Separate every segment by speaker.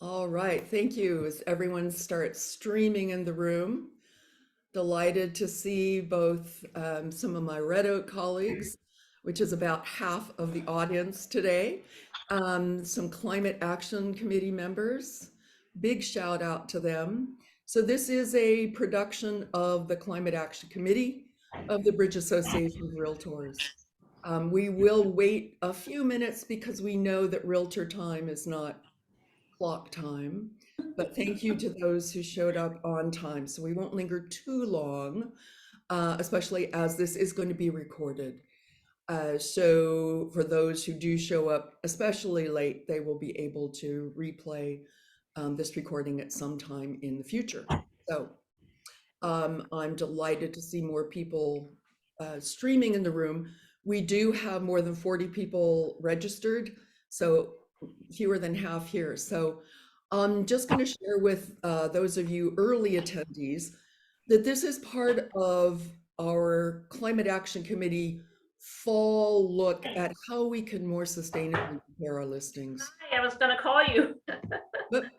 Speaker 1: All right, thank you. As everyone starts streaming in the room, delighted to see both some of my Red Oak colleagues, which is about half of the audience today, some Climate Action Committee members. Big shout out to them. So this is a production of the Climate Action Committee of the Bridge Association of Realtors. We will wait a few minutes because we know that realtor time is not clock time. But thank you to those who showed up on time. So we won't linger too long, especially as this is going to be recorded. So for those who do show up, especially late, they will be able to replay this recording at some time in the future. So I'm delighted to see more people streaming in the room. We do have more than 40 people registered, so fewer than half here. So I'm just going to share with those of you early attendees that this is part of our Climate Action Committee fall look at how we can more sustainably prepare our listings.
Speaker 2: Hi, I was going to call you.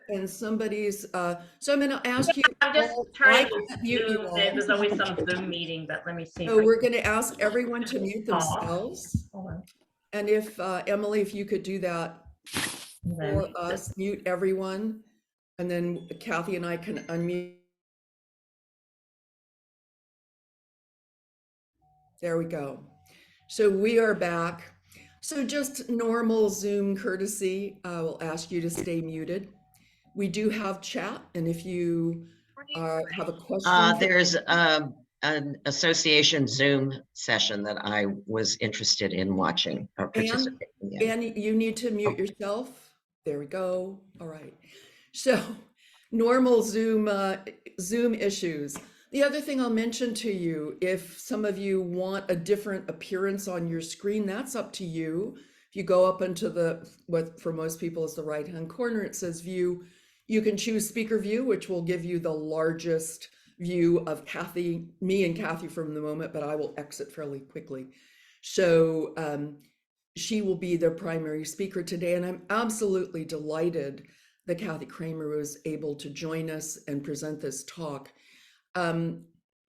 Speaker 1: And somebody's, so I'm going to ask you
Speaker 2: I'm just
Speaker 1: all, I
Speaker 2: trying to
Speaker 1: can't mute you
Speaker 2: Zoom.
Speaker 1: all.
Speaker 2: There's always some Zoom meeting, but let me see.
Speaker 1: So we're going to ask everyone to mute
Speaker 2: Off.
Speaker 1: themselves.
Speaker 2: Hold on.
Speaker 1: And if, Emily, if you could do that
Speaker 2: Then
Speaker 1: for us, mute everyone. And then Kathy and I can unmute. There we go. So we are back. So just normal Zoom courtesy, I will ask you to stay muted. We do have chat, and if you have a question.
Speaker 3: There's an association Zoom session that I was interested in watching or participating in.
Speaker 1: And you need to mute yourself. There we go. All right. So normal Zoom issues. The other thing I'll mention to you, if some of you want a different appearance on your screen, that's up to you. If you go up into what for most people is the right-hand corner, it says view. You can choose speaker view, which will give you the largest view of Kathy, me and Kathy from the moment, but I will exit fairly quickly. So she will be the primary speaker today, and I'm absolutely delighted that Kathy Kramer was able to join us and present this talk.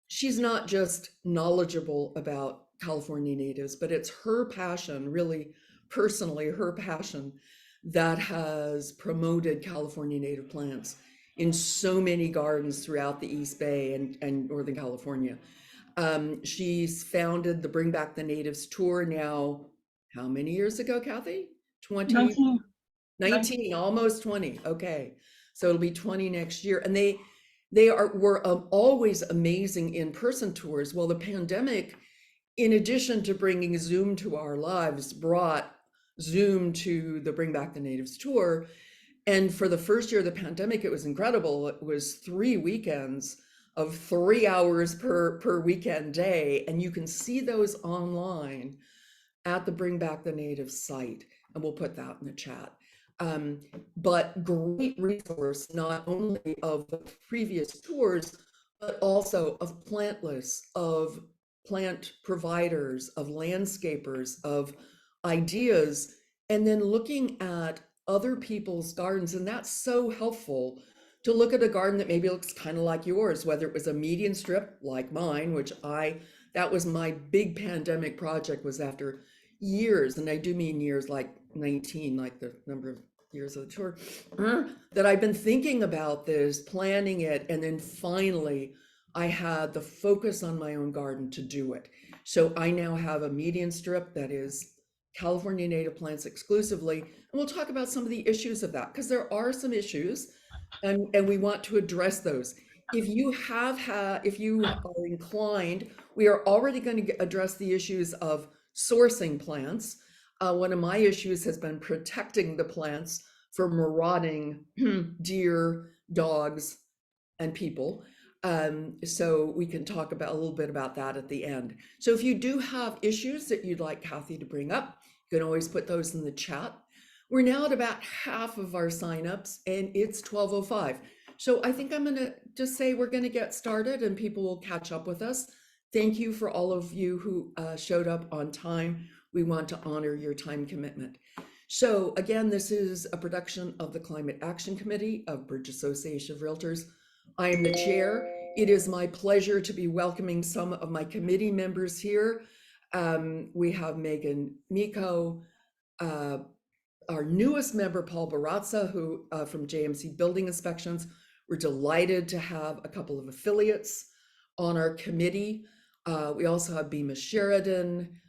Speaker 1: She's not just knowledgeable about California natives, but it's her passion, really personally her passion, that has promoted California native plants in so many gardens throughout the East Bay and Northern California. She's founded the Bring Back the Natives tour now, how many years ago, Kathy? 19, almost 20. Okay. So it'll be 20 next year. And they were always amazing in-person tours. Well, the pandemic, in addition to bringing Zoom to our lives, brought Zoom to the Bring Back the Natives tour. And for the first year of the pandemic, it was incredible. It was 3 weekends of 3 hours per weekend day. And you can see those online at the Bring Back the Natives site. And we'll put that in the chat. But great resource, not only of the previous tours, but also of plant lists, of plant providers, of landscapers, of ideas, and then looking at other people's gardens. And that's so helpful to look at a garden that maybe looks kind of like yours, whether it was a median strip like mine, which that was my big pandemic project, was after years, and I do mean years like 19, like the number of years of the tour, that I've been thinking about this, planning it, and then finally I had the focus on my own garden to do it. So I now have a median strip that is California native plants exclusively, and we'll talk about some of the issues of that, because there are some issues, and we want to address those. If you are inclined, we are already going to address the issues of sourcing plants. One of my issues has been protecting the plants from marauding deer, dogs, and people. So we can talk about a little bit about that at the end. So if you do have issues that you'd like Kathy to bring up, you can always put those in the chat. We're now at about half of our signups, and it's 12:05. So I think I'm going to just say we're going to get started, and people will catch up with us. Thank you for all of you who showed up on time. We want to honor your time commitment. So again, this is a production of the Climate Action Committee of Bridge Association of Realtors. I am the chair. It is my pleasure to be welcoming some of my committee members here. We have Megan Miko, our newest member, Paul Barazza, who from JMC Building Inspections. We're delighted to have a couple of affiliates on our committee. We also have Bima Sheridan,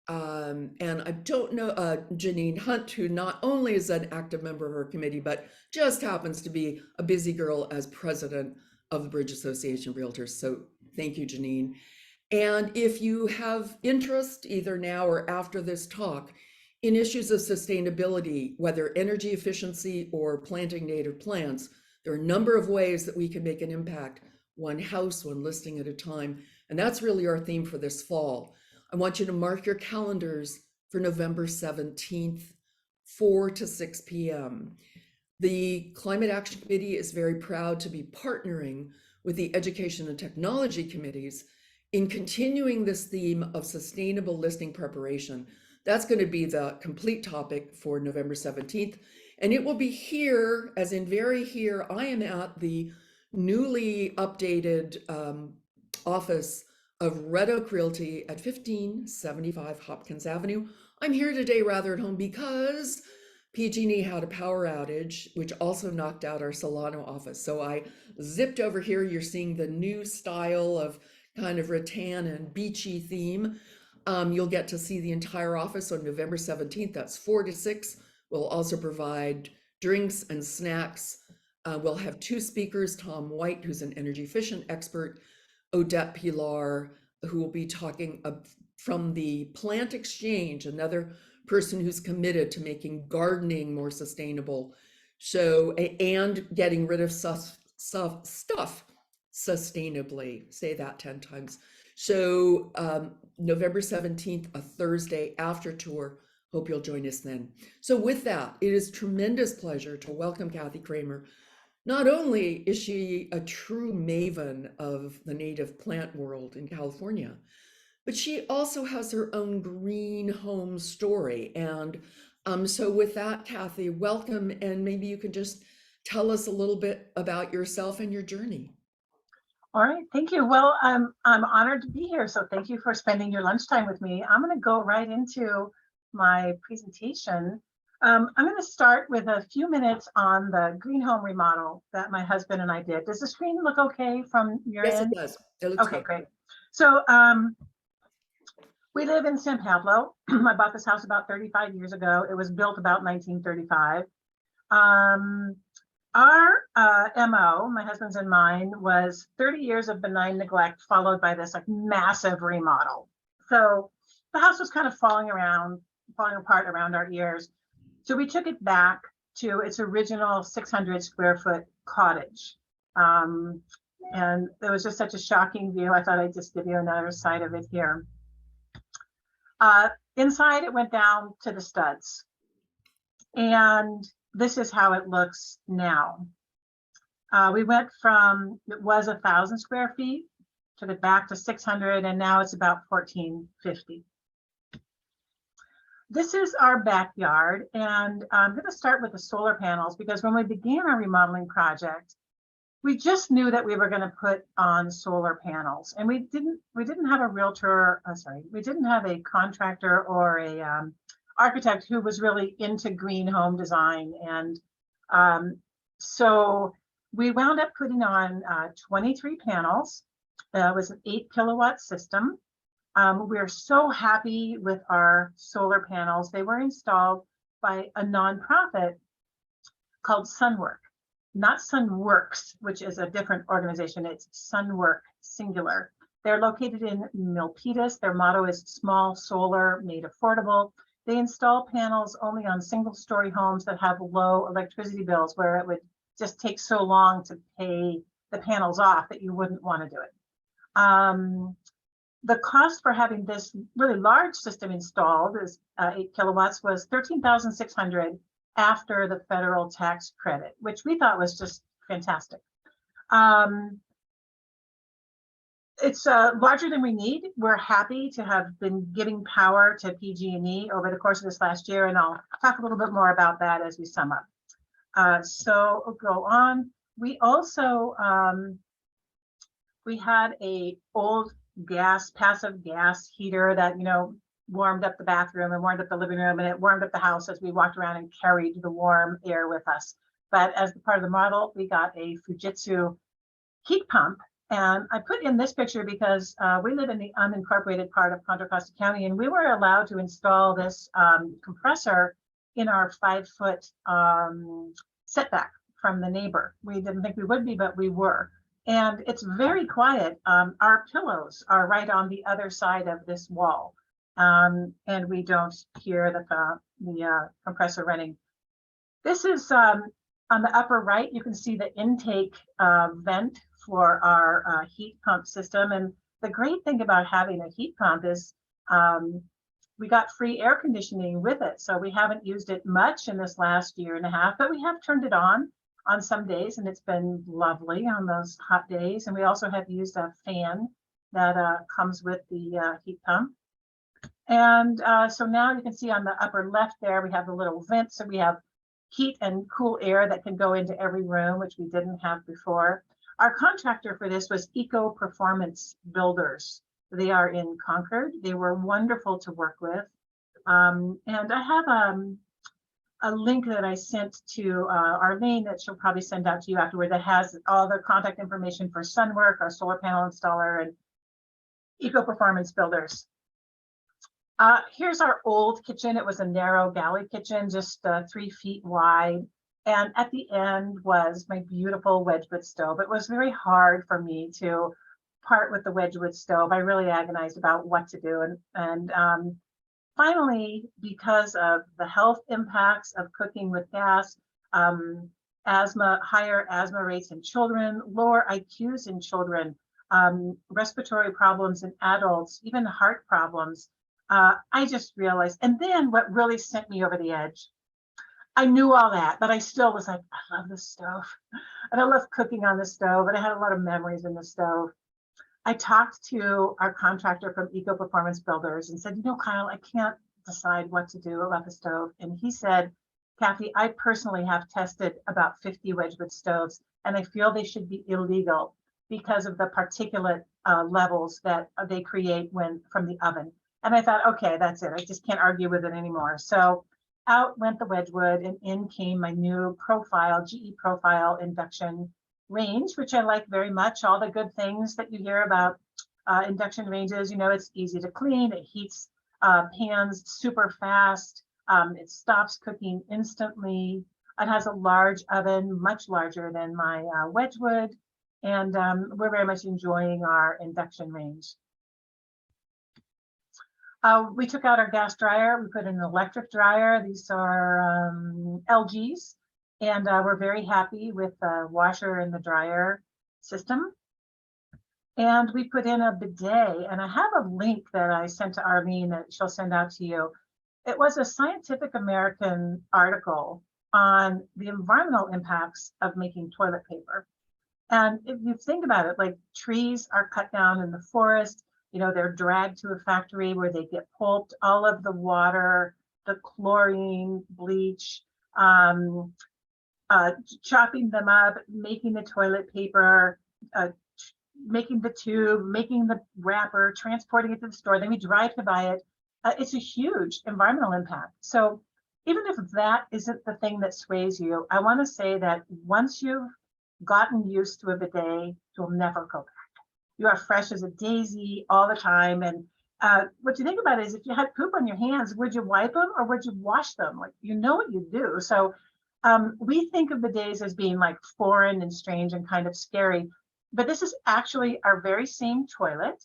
Speaker 1: and I don't know, Janine Hunt, who not only is an active member of our committee, but just happens to be a busy girl as president of the Bridge Association of Realtors. So thank you, Janine. And if you have interest, either now or after this talk, in issues of sustainability, whether energy efficiency or planting native plants, there are a number of ways that we can make an impact, one house, one listing at a time. And that's really our theme for this fall. I want you to mark your calendars for November 17th, 4 to 6 p.m. The Climate Action Committee is very proud to be partnering with the Education and Technology Committees in continuing this theme of sustainable listing preparation. That's going to be the complete topic for November 17th. And it will be here, as in very here. I am at the newly updated office of Red Oak Realty at 1575 Hopkins Avenue. I'm here today rather at home because PG&E had a power outage, which also knocked out our Solano office. So I zipped over here. You're seeing the new style of kind of rattan and beachy theme. You'll get to see the entire office on November 17th. That's 4 to 6. We'll also provide drinks and snacks. We'll have two speakers, Tom White, who's an energy efficient expert, Odette Pilar, who will be talking from the Plant Exchange, another person who's committed to making gardening more sustainable. So, and getting rid of stuff sustainably, say that 10 times. So November 17th, a Thursday after tour. Hope you'll join us then. So with that, it is tremendous pleasure to welcome Kathy Kramer. Not only is she a true maven of the native plant world in California, but she also has her own green home story. And so with that, Kathy, welcome. And maybe you can just tell us a little bit about yourself and your journey.
Speaker 4: All right, thank you. Well, I'm honored to be here. So thank you for spending your lunchtime with me. I'm going to go right into my presentation. I'm going to start with a few minutes on the green home remodel that my husband and I did. Does the screen look okay from your end?
Speaker 1: Yes, it does. It looks
Speaker 4: okay,
Speaker 1: good.
Speaker 4: Great. So we live in San Pablo. I bought this house about 35 years ago. It was built about 1935. Our MO, my husband's and mine, was 30 years of benign neglect followed by this like massive remodel. So the house was kind of falling apart around our ears. So we took it back to its original 600 square foot cottage. And it was just such a shocking view. I thought I'd just give you another side of it here. Inside, it went down to the studs. And this is how it looks now. We went from, it was 1,000 square feet, took it back to 600, and now it's about 1,450. This is our backyard, and I'm going to start with the solar panels because when we began our remodeling project, we just knew that we were going to put on solar panels, and we didn't have a realtor. We didn't have a contractor or a architect who was really into green home design, and so we wound up putting on 23 panels. It was an 8 kilowatt system. We're so happy with our solar panels. They were installed by a nonprofit called Sunwork, not Sunworks, which is a different organization. It's Sunwork, singular. They're located in Milpitas. Their motto is small solar made affordable. They install panels only on single-story homes that have low electricity bills, where it would just take so long to pay the panels off that you wouldn't want to do it. The cost for having this really large system installed is 8 kilowatts was $13,600 after the federal tax credit, which we thought was just fantastic. It's larger than we need. We're happy to have been giving power to PG&E over the course of this last year, and I'll talk a little bit more about that as we sum up. So we'll go on. We also we had a old passive gas heater that warmed up the bathroom and warmed up the living room, and it warmed up the house as we walked around and carried the warm air with us. But as part of the model, we got a Fujitsu heat pump. And I put in this picture because we live in the unincorporated part of Contra Costa County, and we were allowed to install this compressor in our 5-foot setback from the neighbor. We didn't think we would be, but we were. And it's very quiet. Our pillows are right on the other side of this wall, and we don't hear the compressor running. This is on the upper right. You can see the intake vent for our heat pump system. And the great thing about having a heat pump is we got free air conditioning with it. So we haven't used it much in this last year and a half, but we have turned it on some days, and it's been lovely on those hot days. And we also have used a fan that comes with the heat pump. And so now you can see on the upper left there, we have the little vent. So we have heat and cool air that can go into every room, which we didn't have before. Our contractor for this was Eco Performance Builders. They are in Concord. They were wonderful to work with. And I have a link that I sent to Arlene that she'll probably send out to you afterward that has all the contact information for Sunwork, our solar panel installer, and Eco Performance Builders. Here's our old kitchen. It was a narrow galley kitchen, just 3 feet wide. And at the end was my beautiful Wedgwood stove. It was very hard for me to part with the Wedgwood stove. I really agonized about what to do. And finally, because of the health impacts of cooking with gas, asthma, higher asthma rates in children, lower IQs in children, respiratory problems in adults, even heart problems, I just realized. And then what really sent me over the edge, I knew all that, but I still was like, I love this stove. And I love cooking on the stove, and I had a lot of memories in the stove. I talked to our contractor from Eco Performance Builders and said, Kyle, I can't decide what to do about the stove. And he said, Kathy, I personally have tested about 50 Wedgwood stoves, and I feel they should be illegal because of the particulate levels that they create from the oven. And I thought, okay, that's it. I just can't argue with it anymore. So out went the Wedgwood, and in came my new profile, GE Profile induction range, which I like very much. All the good things that you hear about induction ranges, it's easy to clean. It heats pans super fast. It stops cooking instantly. It has a large oven, much larger than my Wedgwood. And we're very much enjoying our induction range. We took out our gas dryer. We put in an electric dryer. These are LGs, and we're very happy with the washer and the dryer system. And we put in a bidet, and I have a link that I sent to Arlene that she'll send out to you. It was a Scientific American article on the environmental impacts of making toilet paper. And if you think about it, like trees are cut down in the forest, they're dragged to a factory where they get pulped, all of the water, the chlorine, bleach, chopping them up, making the toilet paper, making the tube, making the wrapper, transporting it to the store, then we drive to buy it. It's a huge environmental impact. So even if that isn't the thing that sways you, I want to say that once you've gotten used to a bidet, you'll never go back. You are fresh as a daisy all the time. And what you think about it is, if you had poop on your hands, would you wipe them or would you wash them? Like, what you do. So we think of bidets as being like foreign and strange and kind of scary, but this is actually our very same toilet.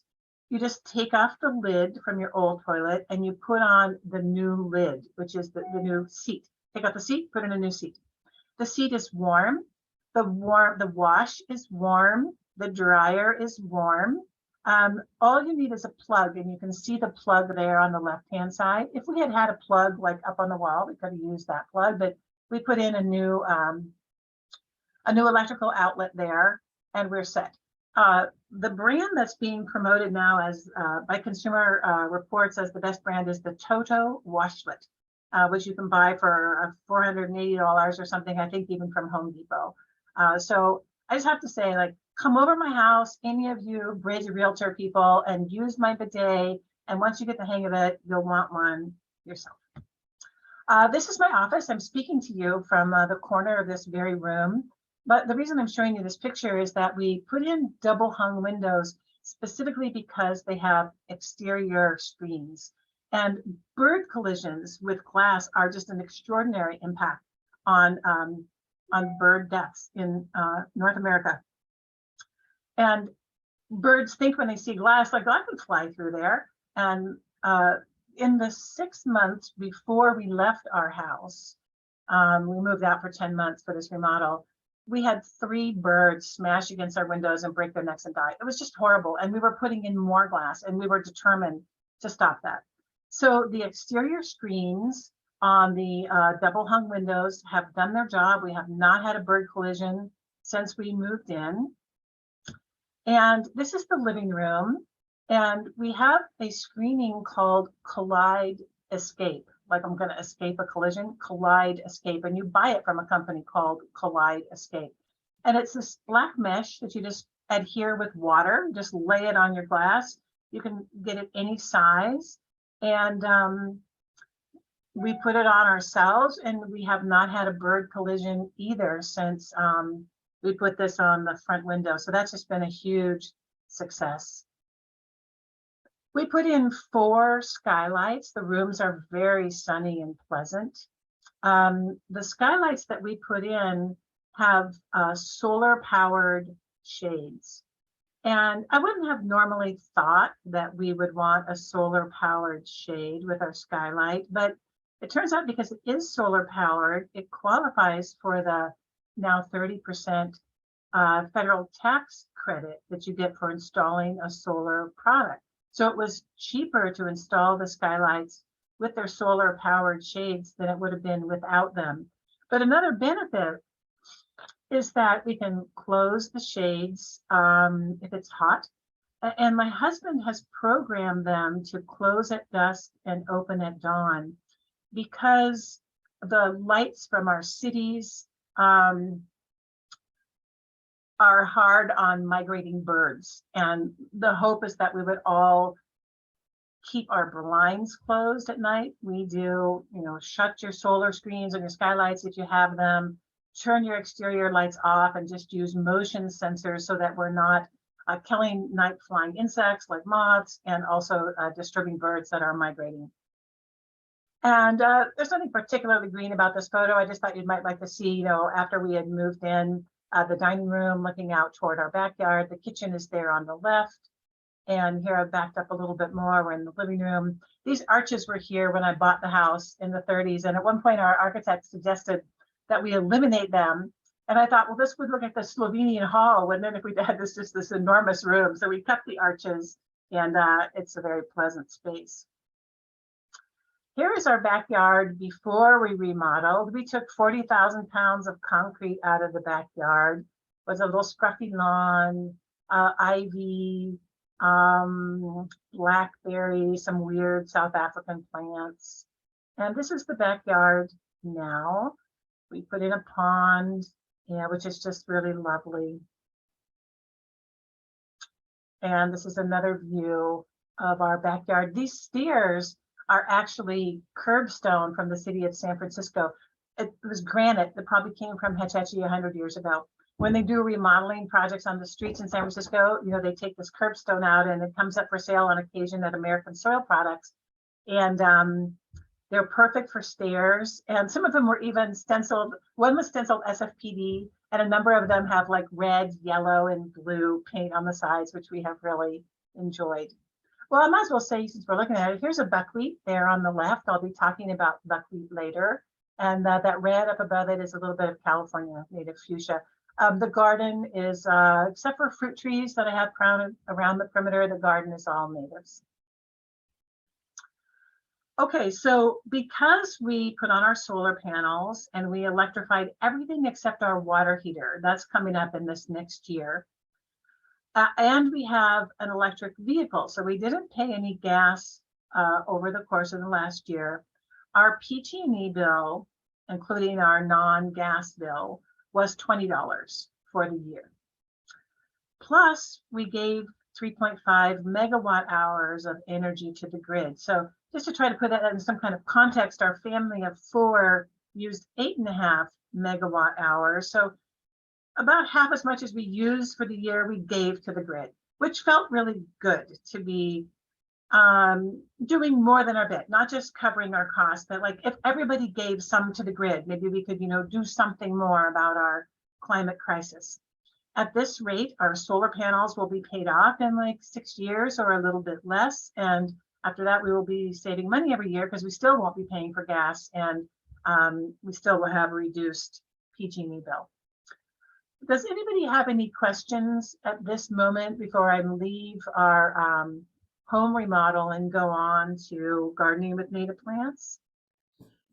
Speaker 4: You just take off the lid from your old toilet and you put on the new lid, which is the new seat. Take out the seat, put in a new seat. The seat is warm. The wash is warm. The dryer is warm. All you need is a plug, and you can see the plug there on the left-hand side. If we had had a plug like up on the wall, we could have used that plug, but we put in a new electrical outlet there, and we're set. The brand that's being promoted now as by Consumer Reports as the best brand is the Toto washlet, which you can buy for $480 or something, I think even from Home Depot. So I just have to say, like, come over my house, any of you Bridge Realtor people, and use my bidet. And once you get the hang of it, you'll want one yourself. This is my office. I'm speaking to you from the corner of this very room. But the reason I'm showing you this picture is that we put in double hung windows specifically because they have exterior screens. And bird collisions with glass are just an extraordinary impact on bird deaths in North America. And birds think when they see glass, like, I could fly through there. And in the 6 months before we left our house, we moved out for 10 months for this remodel, we had 3 birds smash against our windows and break their necks and die. It was just horrible. And we were putting in more glass, and we were determined to stop that. So the exterior screens on the double hung windows have done their job. We have not had a bird collision since we moved in. And this is the living room. And we have a screening called Collide Escape. Like, I'm going to escape a collision, Collide Escape. And you buy it from a company called Collide Escape. And it's this black mesh that you just adhere with water, just lay it on your glass. You can get it any size. And we put it on ourselves, and we have not had a bird collision either since we put this on the front window. So that's just been a huge success. We put in 4 skylights. The rooms are very sunny and pleasant. The skylights that we put in have solar powered shades. And I wouldn't have normally thought that we would want a solar powered shade with our skylight, but it turns out because it is solar powered, it qualifies for the now 30% federal tax credit that you get for installing a solar product. So it was cheaper to install the skylights with their solar powered shades than it would have been without them. But another benefit is that we can close the shades if it's hot. And my husband has programmed them to close at dusk and open at dawn, because the lights from our cities are hard on migrating birds. And the hope is that we would all keep our blinds closed at night. We do, shut your solar screens and your skylights if you have them, turn your exterior lights off, and just use motion sensors so that we're not killing night flying insects like moths, and also disturbing birds that are migrating. And there's nothing particularly green about this photo. I just thought you might like to see, after we had moved in, the dining room looking out toward our backyard. The kitchen is there on the left. And here I've backed up a little bit more. We're in the living room. These arches were here when I bought the house in the 30s. And at one point, our architect suggested that we eliminate them. And I thought, well, this would look like the Slovenian Hall, wouldn't it, if we had this enormous room? So we kept the arches, and it's a very pleasant space. Here is our backyard before we remodeled. We took 40,000 pounds of concrete out of the backyard. It was a little scruffy lawn, ivy, blackberry, some weird South African plants. And this is the backyard now. We put in a pond, which is just really lovely. And this is another view of our backyard. These stairs are actually curbstone from the city of San Francisco. It was granite that probably came from Hetch Hetchy 100 years ago. When they do remodeling projects on the streets in San Francisco, they take this curbstone out, and it comes up for sale on occasion at American Soil Products. And they're perfect for stairs. And some of them were even stenciled. One was stenciled SFPD, and a number of them have like red, yellow, and blue paint on the sides, which we have really enjoyed. Well, I might as well say, since we're looking at it, here's a buckwheat there on the left. I'll be talking about buckwheat later. And that red up above it is a little bit of California native fuchsia. The garden is, except for fruit trees that I have around the perimeter, the garden is all natives. Okay, so because we put on our solar panels and we electrified everything except our water heater, that's coming up in this next year. And we have an electric vehicle. So we didn't pay any gas over the course of the last year. Our PG&E bill, including our non-gas bill, was $20 for the year. Plus, we gave 3.5 megawatt hours of energy to the grid. So just to try to put that in some kind of context, our family of 4 used 8.5 megawatt hours. So about half as much as we used for the year we gave to the grid, which felt really good to be doing more than our bit, not just covering our costs, but like if everybody gave some to the grid, maybe we could, do something more about our climate crisis. At this rate, our solar panels will be paid off in like 6 years or a little bit less. And after that, we will be saving money every year because we still won't be paying for gas, and we still will have a reduced PG&E bill. Does anybody have any questions at this moment before I leave our home remodel and go on to gardening with native plants?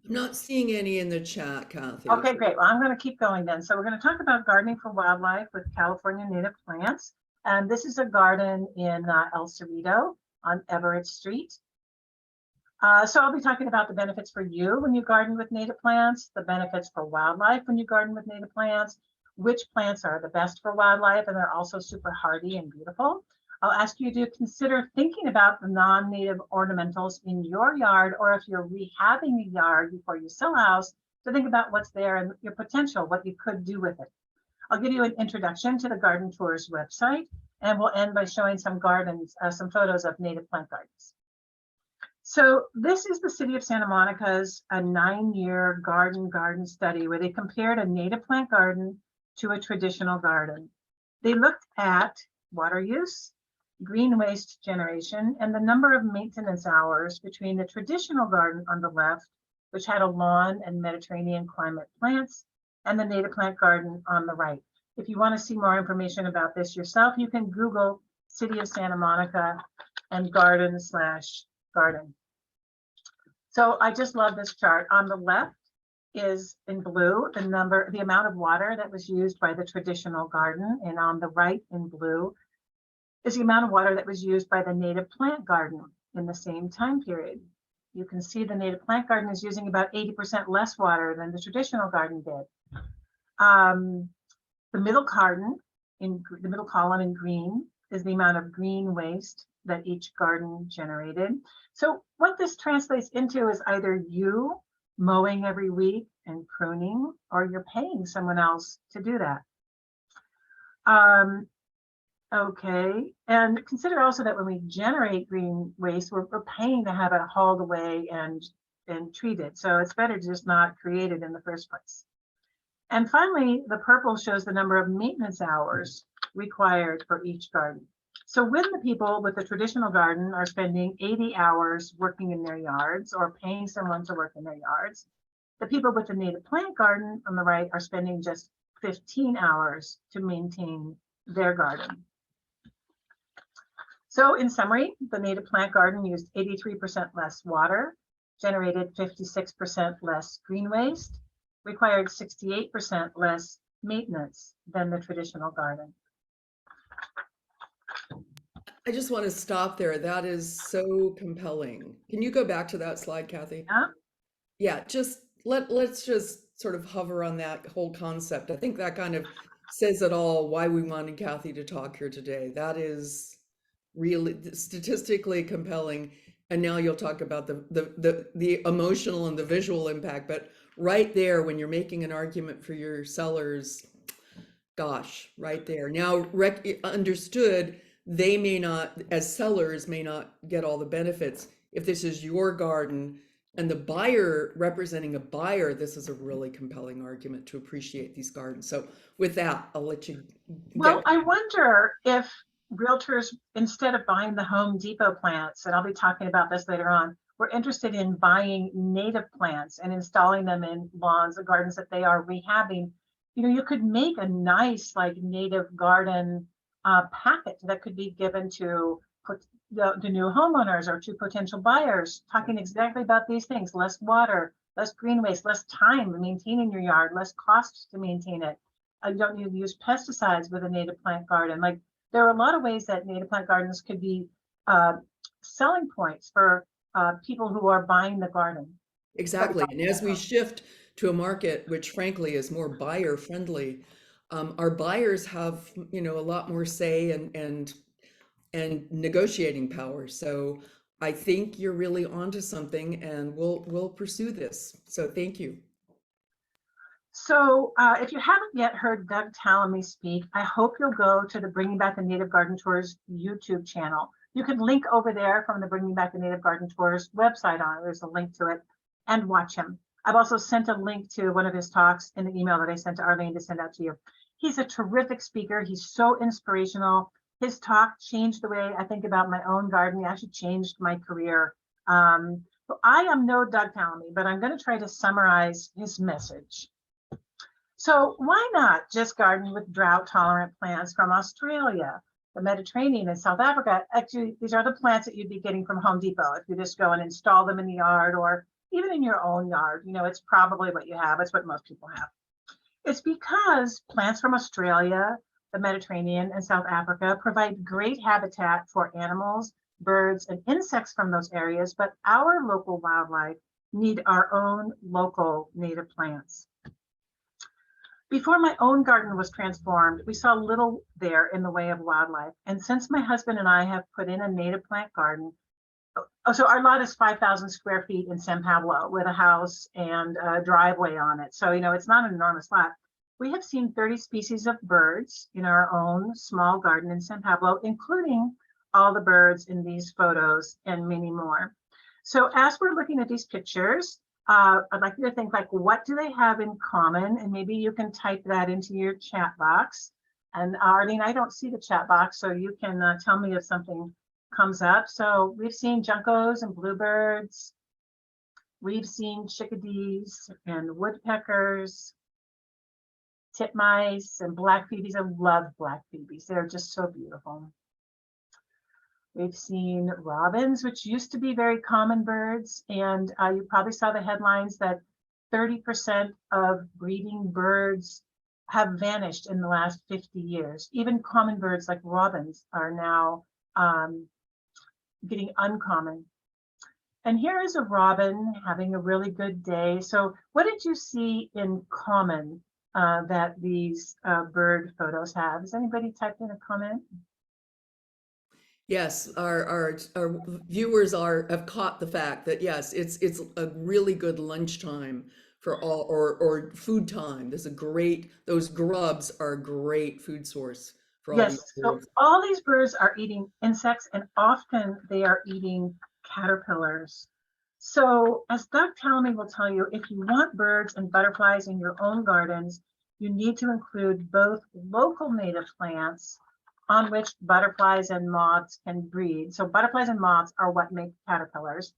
Speaker 1: I'm not seeing any in the chat, Kathy.
Speaker 4: Okay, great. Well, I'm going to keep going then. So we're going to talk about gardening for wildlife with California native plants. And this is a garden in El Cerrito on Everett Street. So I'll be talking about the benefits for you when you garden with native plants, the benefits for wildlife when you garden with native plants, which plants are the best for wildlife, and they're also super hardy and beautiful. I'll ask you to consider thinking about the non-native ornamentals in your yard, or if you're rehabbing a yard before you sell a house, to think about what's there and your potential, what you could do with it. I'll give you an introduction to the Garden Tours website, and we'll end by showing some gardens, some photos of native plant gardens. So this is the city of Santa Monica's 9-year garden study where they compared a native plant garden to a traditional garden. They looked at water use, green waste generation, and the number of maintenance hours between the traditional garden on the left, which had a lawn and Mediterranean climate plants, and the native plant garden on the right. If you want to see more information about this yourself, you can Google City of Santa Monica and garden/garden. So I just love this chart. On the left is in blue the amount of water that was used by the traditional garden, and on the right in blue is the amount of water that was used by the native plant garden in the same time period. You can see the native plant garden is using about 80% less water than the traditional garden did. The middle column in green is the amount of green waste that each garden generated. So what this translates into is either you mowing every week and pruning, or you're paying someone else to do that. Okay, and consider also that when we generate green waste, we're paying to have it hauled away and treated. So it's better to just not create it in the first place. And finally, the purple shows the number of maintenance hours required for each garden. So when the people with the traditional garden are spending 80 hours working in their yards or paying someone to work in their yards, the people with the native plant garden on the right are spending just 15 hours to maintain their garden. So in summary, the native plant garden used 83% less water, generated 56% less green waste, required 68% less maintenance than the traditional garden.
Speaker 1: I just want to stop there. That is so compelling. Can you go back to that slide, Kathy?
Speaker 4: Yeah.
Speaker 1: Yeah, just let's just sort of hover on that whole concept. I think that kind of says it all, why we wanted Kathy to talk here today. That is really statistically compelling. And now you'll talk about the emotional and the visual impact, but right there, when you're making an argument for your sellers, gosh, right there. Now understood, they may not, as sellers, may not get all the benefits. If this is your garden and the buyer representing a buyer, this is a really compelling argument to appreciate these gardens. So with that, I'll let you.
Speaker 4: Well, I wonder if realtors, instead of buying the Home Depot plants, and I'll be talking about this later on, we're interested in buying native plants and installing them in lawns or gardens that they are rehabbing. You could make a nice like native garden packet that could be given to the new homeowners or to potential buyers, talking exactly about these things: less water, less green waste, less time maintaining your yard, less cost to maintain it. You don't need to use pesticides with a native plant garden. Like, there are a lot of ways that native plant gardens could be selling points for people who are buying the garden.
Speaker 1: Exactly. And as we shift to a market, which frankly is more buyer friendly, our buyers have, a lot more say and negotiating power. So I think you're really onto something, and we'll pursue this. So thank you.
Speaker 4: So if you haven't yet heard Doug Tallamy speak, I hope you'll go to the Bringing Back the Native Garden Tours YouTube channel. You can link over there from the Bringing Back the Native Garden Tours website on it. There's a link to it, and watch him. I've also sent a link to one of his talks in the email that I sent to Arlene to send out to you. He's a terrific speaker. He's so inspirational. His talk changed the way I think about my own garden. It actually changed my career. So I am no Doug Tallamy, but I'm going to try to summarize his message. So why not just garden with drought-tolerant plants from Australia, the Mediterranean, and South Africa? Actually, these are the plants that you'd be getting from Home Depot if you just go and install them in the yard, or even in your own yard. It's probably what you have. It's what most people have. It's because plants from Australia, the Mediterranean, and South Africa provide great habitat for animals, birds, and insects from those areas, but our local wildlife need our own local native plants. Before my own garden was transformed, we saw little there in the way of wildlife. And since my husband and I have put in a native plant garden, so our lot is 5,000 square feet in San Pablo with a house and a driveway on it. So, it's not an enormous lot. We have seen 30 species of birds in our own small garden in San Pablo, including all the birds in these photos and many more. So as we're looking at these pictures, I'd like you to think, like, what do they have in common? And maybe you can type that into your chat box. And Arlene, I don't see the chat box, so you can tell me if something comes up. So we've seen juncos and bluebirds. We've seen chickadees and woodpeckers, titmice and black phoebes. I love black phoebes. They're just so beautiful. We've seen robins, which used to be very common birds. And you probably saw the headlines that 30% of breeding birds have vanished in the last 50 years. Even common birds like robins are now getting uncommon. And here is a robin having a really good day. So what did you see in common that these bird photos have? Has anybody typed in a comment?
Speaker 1: Yes, our viewers have caught the fact that yes, it's a really good lunchtime for all, or food time. Those grubs are a great food source for all these
Speaker 4: Yes, so
Speaker 1: birds.
Speaker 4: all these birds are eating insects, and often they are eating caterpillars. So as Doug Tallamy will tell you, if you want birds and butterflies in your own gardens, you need to include both local native plants on which butterflies and moths can breed. So butterflies and moths are what make caterpillars.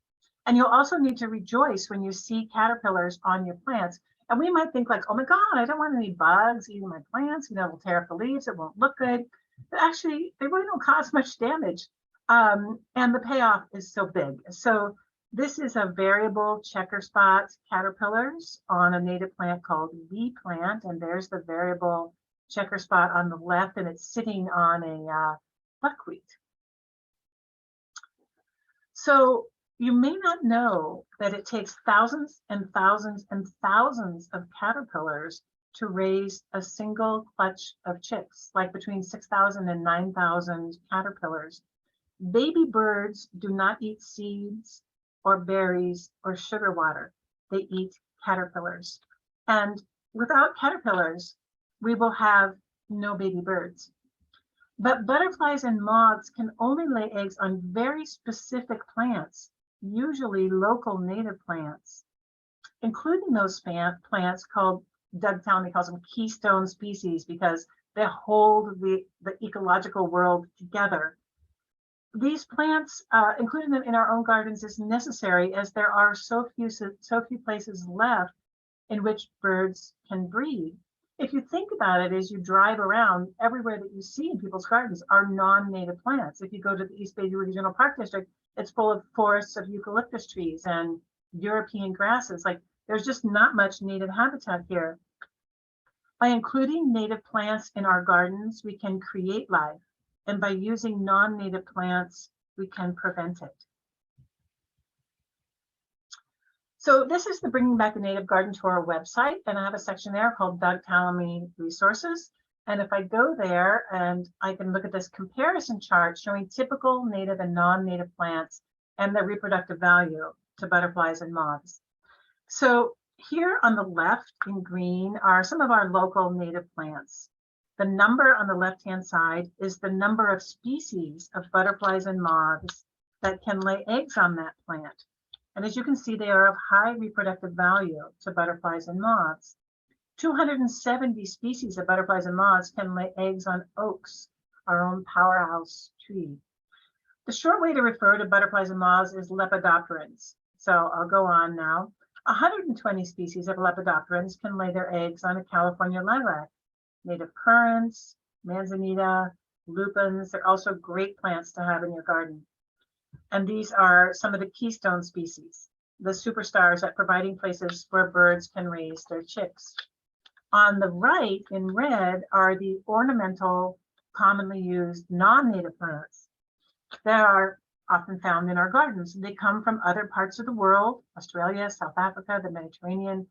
Speaker 4: And you'll also need to rejoice when you see caterpillars on your plants. And we might think like, oh my God, I don't want any bugs eating my plants. It'll tear up the leaves. It won't look good. But actually, they really don't cause much damage. And the payoff is so big. So this is a variable checker spot caterpillars on a native plant called bee plant. And there's the variable checker spot on the left, and it's sitting on a buckwheat. So you may not know that it takes thousands and thousands and thousands of caterpillars to raise a single clutch of chicks, like between 6,000 and 9,000 caterpillars. Baby birds do not eat seeds or berries or sugar water. They eat caterpillars. And without caterpillars, we will have no baby birds. But butterflies and moths can only lay eggs on very specific plants, usually local native plants, including those plants called, Doug Tallamy calls them keystone species, because they hold the ecological world together. These plants, including them in our own gardens, is necessary as there are so few places left in which birds can breed. If you think about it, as you drive around, everywhere that you see in people's gardens are non-native plants. If you go to the East Bay Regional Park District, it's full of forests of eucalyptus trees and European grasses. Like, there's just not much native habitat here. By including native plants in our gardens, we can create life And by using non-native plants, we can prevent it. So this is the Bringing Back a Native Garden Tour website, and I have a section there called Doug Tallamy Resources. And if I go there and I can look at this comparison chart showing typical native and non-native plants and their reproductive value to butterflies and moths. So here on the left in green are some of our local native plants. The number on the left-hand side is the number of species of butterflies and moths that can lay eggs on that plant. And as you can see, they are of high reproductive value to butterflies and moths. 270 species of butterflies and moths can lay eggs on oaks, our own powerhouse tree. The short way to refer to butterflies and moths is lepidopterans. So I'll go on now. 120 species of lepidopterans can lay their eggs on a California lilac. Native currants, manzanita, lupins, they're also great plants to have in your garden. And these are some of the keystone species, the superstars at providing places where birds can raise their chicks. On the right in red are the ornamental, commonly used non-native plants that are often found in our gardens. They come from other parts of the world, Australia, South Africa, the Mediterranean.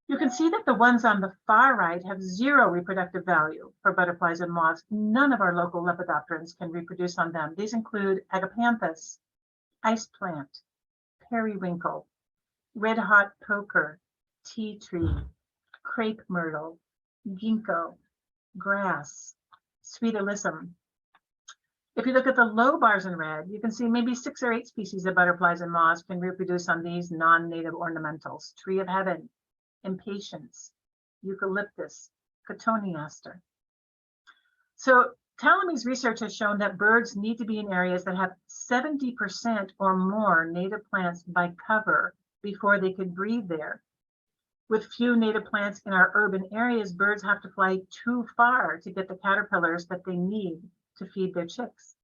Speaker 4: You can see that the ones on the far right have zero reproductive value for butterflies and moths. None of our local lepidopterans can reproduce on them. These include agapanthus, ice plant, periwinkle, red hot poker, tea tree, crepe myrtle, ginkgo, grass, sweet alyssum. If you look at the low bars in red, you can see maybe 6 or 8 species of butterflies and moths can reproduce on these non-native ornamentals. Tree of heaven, impatiens, eucalyptus, cotoneaster. So Tallamy's research has shown that birds need to be in areas that have 70% or more native plants by cover before they could breed there. With few native plants in our urban areas, birds have to fly too far to get the caterpillars that they need to feed their chicks.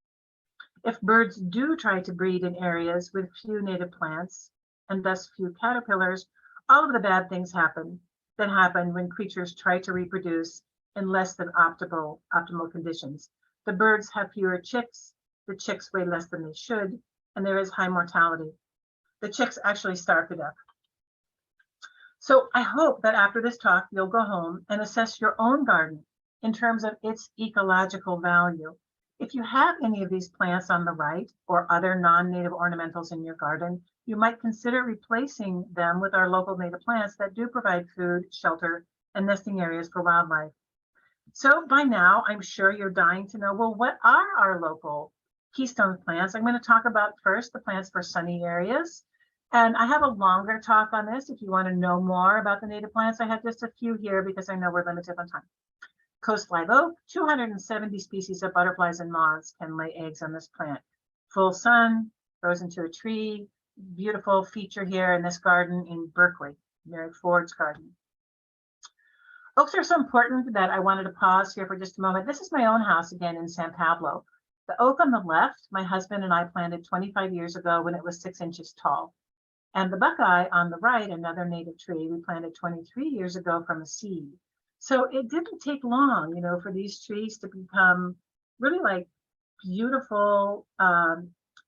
Speaker 4: If birds do try to breed in areas with few native plants and thus few caterpillars, all of the bad things happen when creatures try to reproduce in less than optimal conditions. The birds have fewer chicks, the chicks weigh less than they should, and there is high mortality. The chicks actually starve to death. So I hope that after this talk, you'll go home and assess your own garden in terms of its ecological value. If you have any of these plants on the right or other non-native ornamentals in your garden, you might consider replacing them with our local native plants that do provide food, shelter, and nesting areas for wildlife. So by now, I'm sure you're dying to know, well, what are our local keystone plants? I'm going to talk about first the plants for sunny areas. And I have a longer talk on this. If you want to know more about the native plants, I have just a few here because I know we're limited on time. Coast live oak, 270 species of butterflies and moths can lay eggs on this plant. Full sun, grows into a tree, beautiful feature here in this garden in Berkeley, Mary Ford's garden. Oaks are so important that I wanted to pause here for just a moment. This is my own house again in San Pablo. The oak on the left, my husband and I planted 25 years ago when it was 6 inches tall. And the buckeye on the right, another native tree, we planted 23 years ago from a seed. So it didn't take long, you know, for these trees to become really like beautiful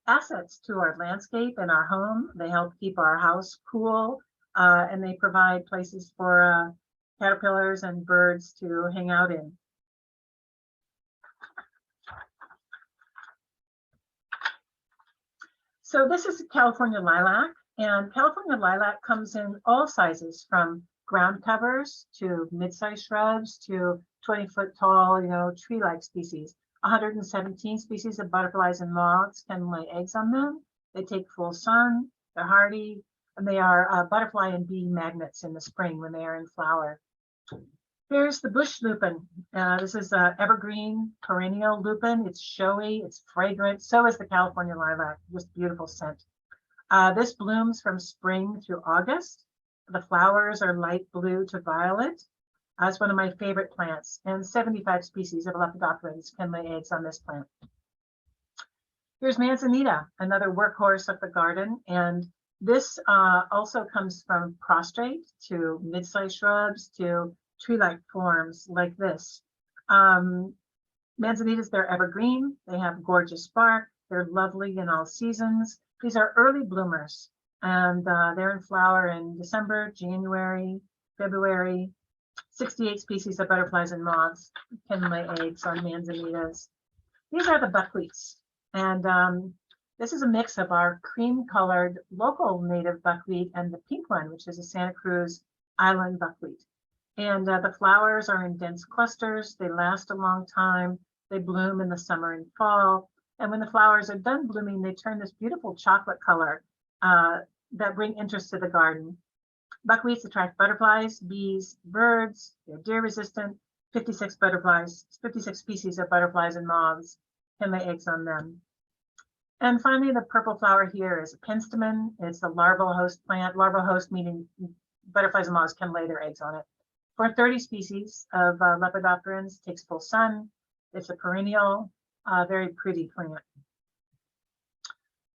Speaker 4: assets to our landscape and our home. They help keep our house cool, and they provide places for caterpillars and birds to hang out in. So this is California lilac, and California lilac comes in all sizes, from ground covers to mid-sized shrubs to 20-foot tall, you know, tree-like species. 117 species of butterflies and moths can lay eggs on them. They take full sun, they're hardy, and they are butterfly and bee magnets in the spring when they are in flower. Here's the bush lupin. This is an evergreen perennial lupin. It's showy, it's fragrant. So is the California lilac, just beautiful scent. This blooms from spring through August. The flowers are light blue to violet. It's one of my favorite plants, and 75 species of lepidopterans can lay eggs on this plant. Here's manzanita, another workhorse of the garden, and this also comes from prostrate to mid-sized shrubs to tree-like forms like this. Manzanitas, they're evergreen. They have gorgeous bark. They're lovely in all seasons. These are early bloomers, and they're in flower in December, January, February. 68 species of butterflies and moths can lay eggs on manzanitas. These are the buckwheats, and this is a mix of our cream-colored local native buckwheat and the pink one, which is a Santa Cruz Island buckwheat. And the flowers are in dense clusters. They last a long time. They bloom in the summer and fall. And when the flowers are done blooming, they turn this beautiful chocolate color that bring interest to the garden. Buckwheats attract butterflies, bees, birds. They're deer resistant. 56 species of butterflies and moths can lay eggs on them. And finally, the purple flower here is a penstemon. It's a larval host plant. Larval host meaning butterflies and moths can lay their eggs on it. For 30 species of lepidopterans, takes full sun. It's a perennial, very pretty plant.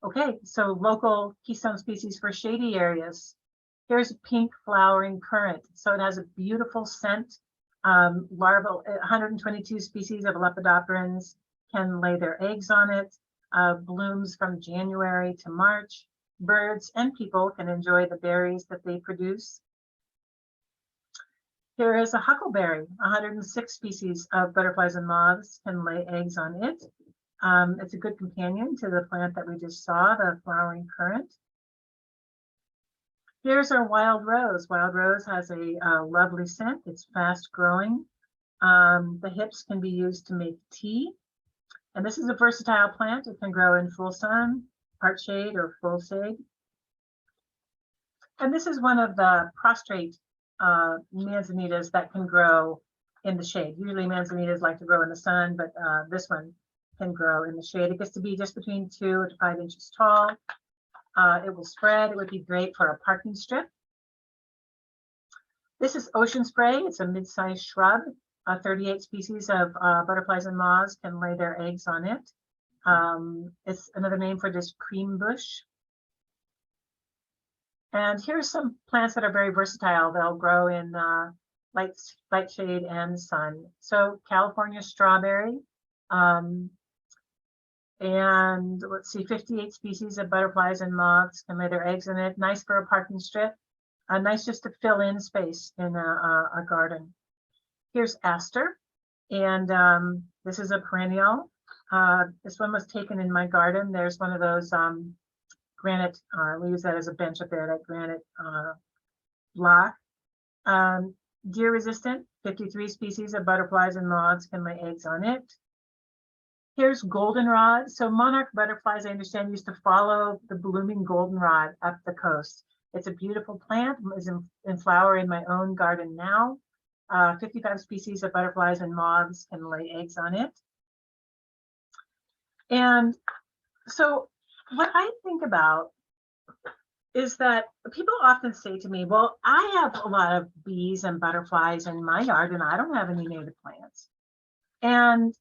Speaker 4: Okay, so local keystone species for shady areas. Here's a pink flowering currant. So it has a beautiful scent. Larval, 122 species of lepidopterans can lay their eggs on it. Blooms from January to March. Birds and people can enjoy the berries that they produce. Here is a huckleberry. 106 species of butterflies and moths can lay eggs on it. It's a good companion to the plant that we just saw, the flowering currant. Here's our wild rose. Wild rose has a lovely scent. It's fast growing. The hips can be used to make tea. And this is a versatile plant. It can grow in full sun, part shade, or full shade. And this is one of the prostrate manzanitas that can grow in the shade. Usually manzanitas like to grow in the sun, but this one can grow in the shade. It gets to be just between 2 to 5 inches tall. It will spread. It would be great for a parking strip. This is ocean spray. It's a mid-sized shrub. 38 species of butterflies and moths can lay their eggs on it. It's another name for this cream bush. And here's some plants that are very versatile. They'll grow in light shade and sun. So California strawberry. And let's see, 58 species of butterflies and moths can lay their eggs in it. Nice for a parking strip. Nice just to fill in space in a garden. Here's aster, and this is a perennial. This one was taken in my garden. There's one of those granite, we use that as a bench up there, that granite block. Deer resistant, 53 species of butterflies and moths can lay eggs on it. Here's goldenrod. So monarch butterflies, I understand, used to follow the blooming goldenrod up the coast. It's a beautiful plant, is in flower in my own garden now. 55 species of butterflies and moths can lay eggs on it. And so what I think about is that people often say to me, well, I have a lot of bees and butterflies in my yard and I don't have any native plants. And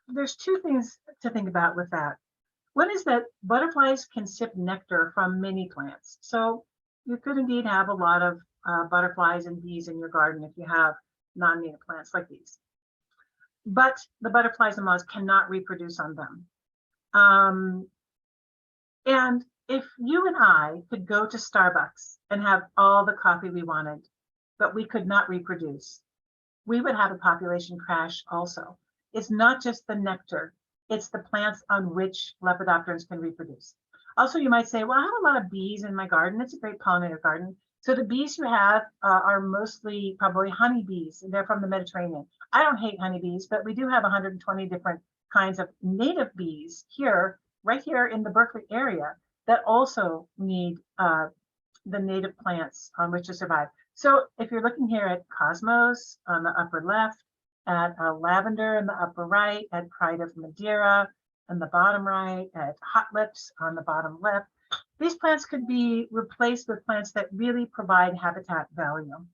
Speaker 4: there's two things to think about with that. One is that butterflies can sip nectar from many plants. So you could indeed have a lot of butterflies and bees in your garden if you have non-native plants like these. But the butterflies and moths cannot reproduce on them. And if you and I could go to Starbucks and have all the coffee we wanted, but we could not reproduce, we would have a population crash also. It's not just the nectar, it's the plants on which lepidopterans can reproduce. Also, you might say, well, I have a lot of bees in my garden. It's a great pollinator garden. So the bees you have are mostly probably honeybees. They're from the Mediterranean. I don't hate honeybees, but we do have 120 different kinds of native bees here, right here in the Berkeley area, that also need the native plants on which to survive. So if you're looking here at Cosmos on the upper left, at Lavender in the upper right, at Pride of Madeira on the bottom right, at Hot Lips on the bottom left, these plants could be replaced with plants that really provide habitat value.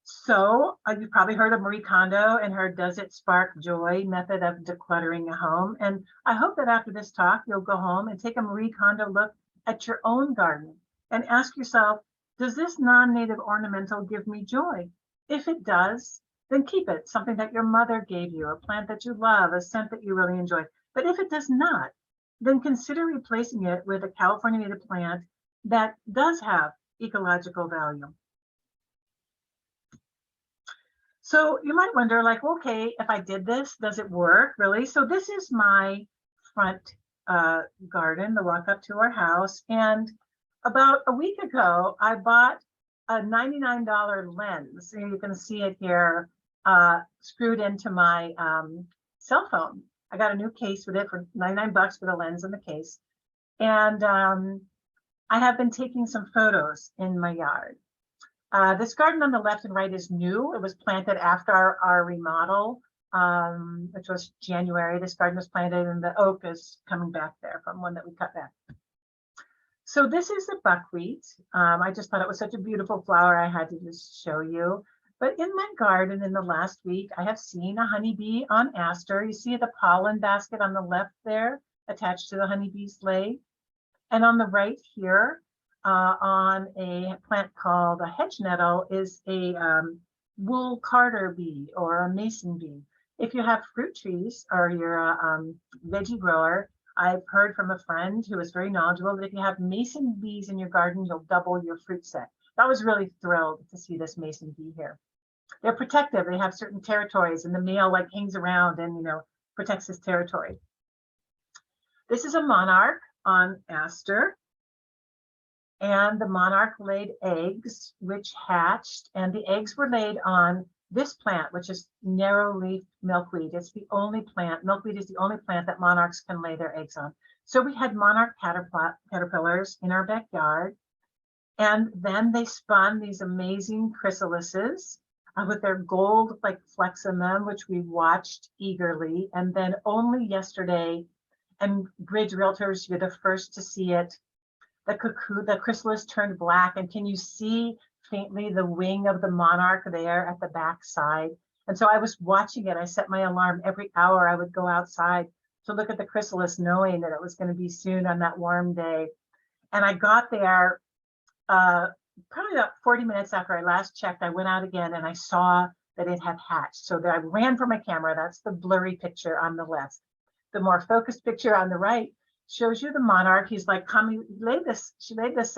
Speaker 4: So you've probably heard of Marie Kondo and her Does It Spark Joy method of decluttering a home. And I hope that after this talk, you'll go home and take a Marie Kondo look at your own garden and ask yourself, does this non-native ornamental give me joy? If it does, then keep it. Something that your mother gave you, a plant that you love, a scent that you really enjoy. But if it does not, then consider replacing it with a California native plant that does have ecological value. So you might wonder, like, okay, if I did this, does it work really? So this is my front garden, the walk up to our house. And about a week ago, I bought a $99 lens. So you can see it here, screwed into my cell phone. I got a new case with it for 99 bucks for the lens and the case. And I have been taking some photos in my yard. This garden on the left and right is new. It was planted after our remodel, which was January. This garden was planted and the oak is coming back there from one that we cut back. So this is a buckwheat. I just thought it was such a beautiful flower. I had to just show you. But in my garden in the last week, I have seen a honeybee on aster. You see the pollen basket on the left there attached to the honeybee's leg. And on the right here, on a plant called a hedge nettle is a wool carder bee or a mason bee. If you have fruit trees or you're a veggie grower, I've heard from a friend who is very knowledgeable that if you have mason bees in your garden, you'll double your fruit set. I was really thrilled to see this mason bee here. They're protective. They have certain territories and the male like hangs around and, you know, protects his territory. This is a monarch on aster. And the monarch laid eggs, which hatched, and the eggs were laid on this plant, which is narrow leaf milkweed. It's the only plant, milkweed is the only plant that monarchs can lay their eggs on. So we had monarch caterpillars in our backyard. And then they spun these amazing chrysalises with their gold like flecks in them, which we watched eagerly. And then only yesterday, and Bridge Realtors, you're the first to see it, the cocoon, the chrysalis turned black, and can you see faintly the wing of the monarch there at the back side? And so I was watching it. I set my alarm every hour. I would go outside to look at the chrysalis, knowing that it was going to be soon on that warm day. And I got there probably about 40 minutes after I last checked. I went out again and I saw that it had hatched. So that I ran for my camera. That's the blurry picture on the left. The more focused picture on the right shows you the monarch. He's like, she laid this,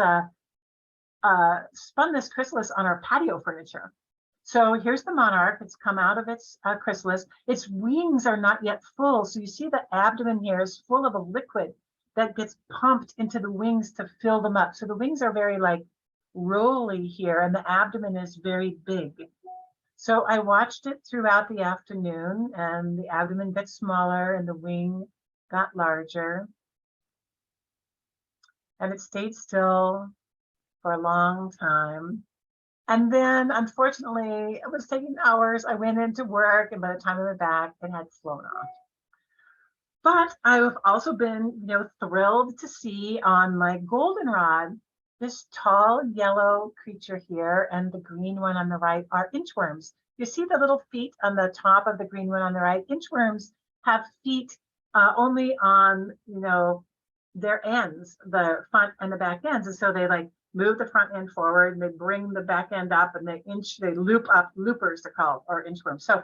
Speaker 4: spun this chrysalis on our patio furniture. So here's the monarch. It's come out of its chrysalis. Its wings are not yet full. So you see the abdomen here is full of a liquid that gets pumped into the wings to fill them up. So the wings are very like rolly here and the abdomen is very big. So I watched it throughout the afternoon and the abdomen got smaller and the wing got larger. And it stayed still for a long time. And then, unfortunately, it was taking hours. I went into work, and by the time I went back, it had flown off. But I've also been, thrilled to see on my goldenrod, this tall yellow creature here, and the green one on the right are inchworms. You see the little feet on the top of the green one on the right? Inchworms have feet only on, their ends, the front and the back ends. And so they like move the front end forward and they bring the back end up and they loop up, loopers they're called, or inchworms. So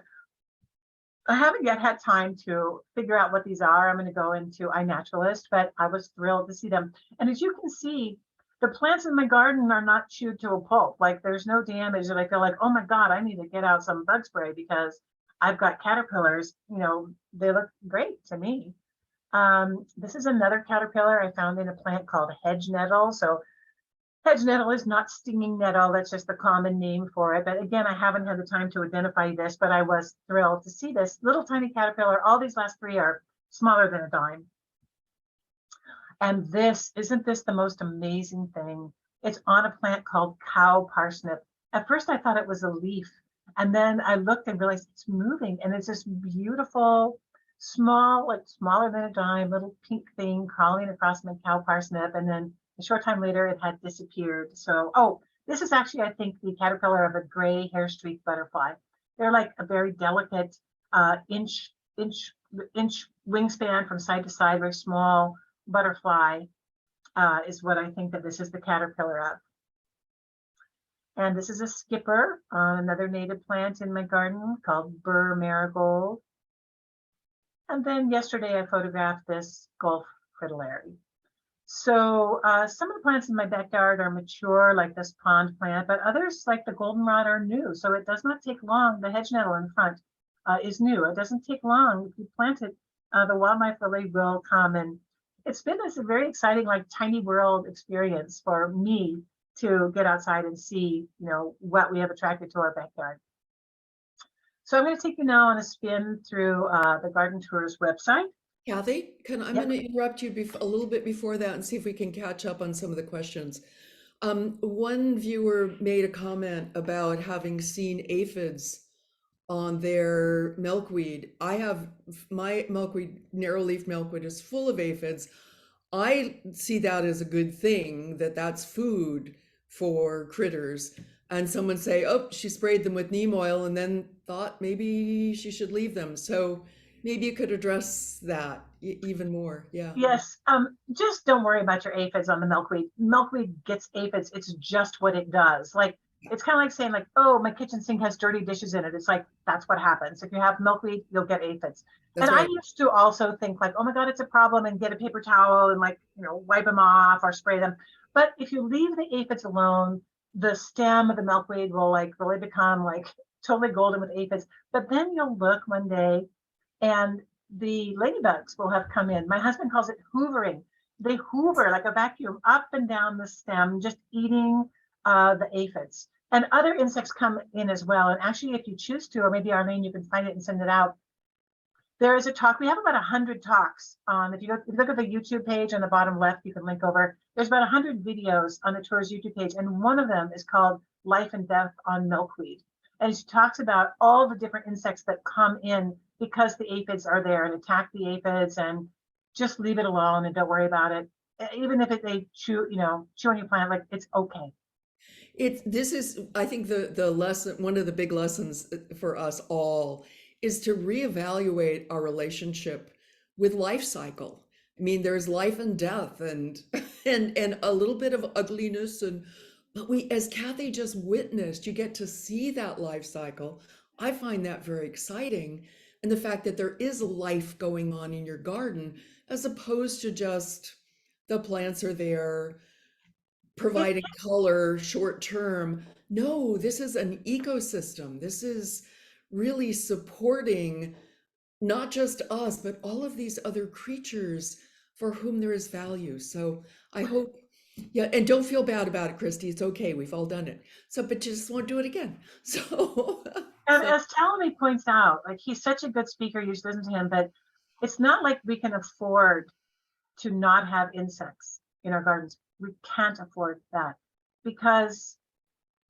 Speaker 4: I haven't yet had time to figure out what these are. I'm going to go into iNaturalist, but I was thrilled to see them. And as you can see, the plants in my garden are not chewed to a pulp. Like there's no damage that I feel like, oh my God, I need to get out some bug spray because I've got caterpillars. They look great to me. This is another caterpillar I found in a plant called hedge nettle. So hedge nettle is not stinging nettle. That's just the common name for it. But again, I haven't had the time to identify this, but I was thrilled to see this little tiny caterpillar. All these last three are smaller than a dime. And isn't this the most amazing thing? It's on a plant called cow parsnip. At first I thought it was a leaf. And then I looked and realized it's moving. And it's this beautiful, small, like smaller than a dime, little pink thing crawling across my cow parsnip. And then a short time later, it had disappeared. So, this is actually, I think, the caterpillar of a gray hair streak butterfly. They're like a very delicate inch wingspan from side to side, very small butterfly is what I think that this is the caterpillar of. And this is a skipper, another native plant in my garden called Burr Marigold. And then yesterday I photographed this Gulf Fritillary. So some of the plants in my backyard are mature, like this pond plant, but others, like the goldenrod, are new. So it does not take long. The hedge nettle in front is new. It doesn't take long. If you plant it, the wildlife lily will come. And it's been this very exciting, like tiny world experience for me to get outside and see, what we have attracted to our backyard. So I'm going to take you now on a spin through the Garden Tours website.
Speaker 1: Kathy, I'm
Speaker 4: Yep.
Speaker 1: going to interrupt you a little bit before that and see if we can catch up on some of the questions. One viewer made a comment about having seen aphids on their milkweed. I have my milkweed, narrow leaf milkweed, is full of aphids. I see that as a good thing, that's food for critters. And someone say, oh, she sprayed them with neem oil and then thought maybe she should leave them. So maybe you could address that even more. Yeah.
Speaker 4: Yes, just don't worry about your aphids on the milkweed. Milkweed gets aphids. It's just what it does. Like, it's kind of like saying, like, oh, my kitchen sink has dirty dishes in it. It's like, that's what happens. If you have milkweed, you'll get aphids.
Speaker 1: That's
Speaker 4: And I
Speaker 1: right.
Speaker 4: used to also think like, oh my God, it's a problem, and get a paper towel and, like, wipe them off or spray them. But if you leave the aphids alone, the stem of the milkweed will, like, really become, like, totally golden with aphids. But then you'll look one day and the ladybugs will have come in. My husband calls it hoovering. They hoover like a vacuum up and down the stem, just eating the aphids. And other insects come in as well. And actually, if you choose to, or maybe Arlene, you can find it and send it out. There is a talk. We have about 100 talks on. If you look at the YouTube page on the bottom left, you can link over. There's about 100 videos on the tour's YouTube page, and one of them is called "Life and Death on Milkweed." And she talks about all the different insects that come in because the aphids are there, and attack the aphids, and just leave it alone and don't worry about it. Even if they chew on your plant, like, it's okay.
Speaker 1: This is, I think, the lesson, one of the big lessons for us all is to reevaluate our relationship with life cycle. I mean, there's life and death and and a little bit of ugliness, but as Kathy just witnessed, you get to see that life cycle. I find that very exciting. And the fact that there is life going on in your garden, as opposed to just the plants are there providing color short term. No, this is an ecosystem. This is really supporting not just us, but all of these other creatures for whom there is value. So I hope, yeah, and don't feel bad about it, Christy. It's okay. We've all done it. So, but just won't do it again. So,
Speaker 4: And as Talamy points out, like, he's such a good speaker, you should listen to him, but it's not like we can afford to not have insects in our gardens. We can't afford that, because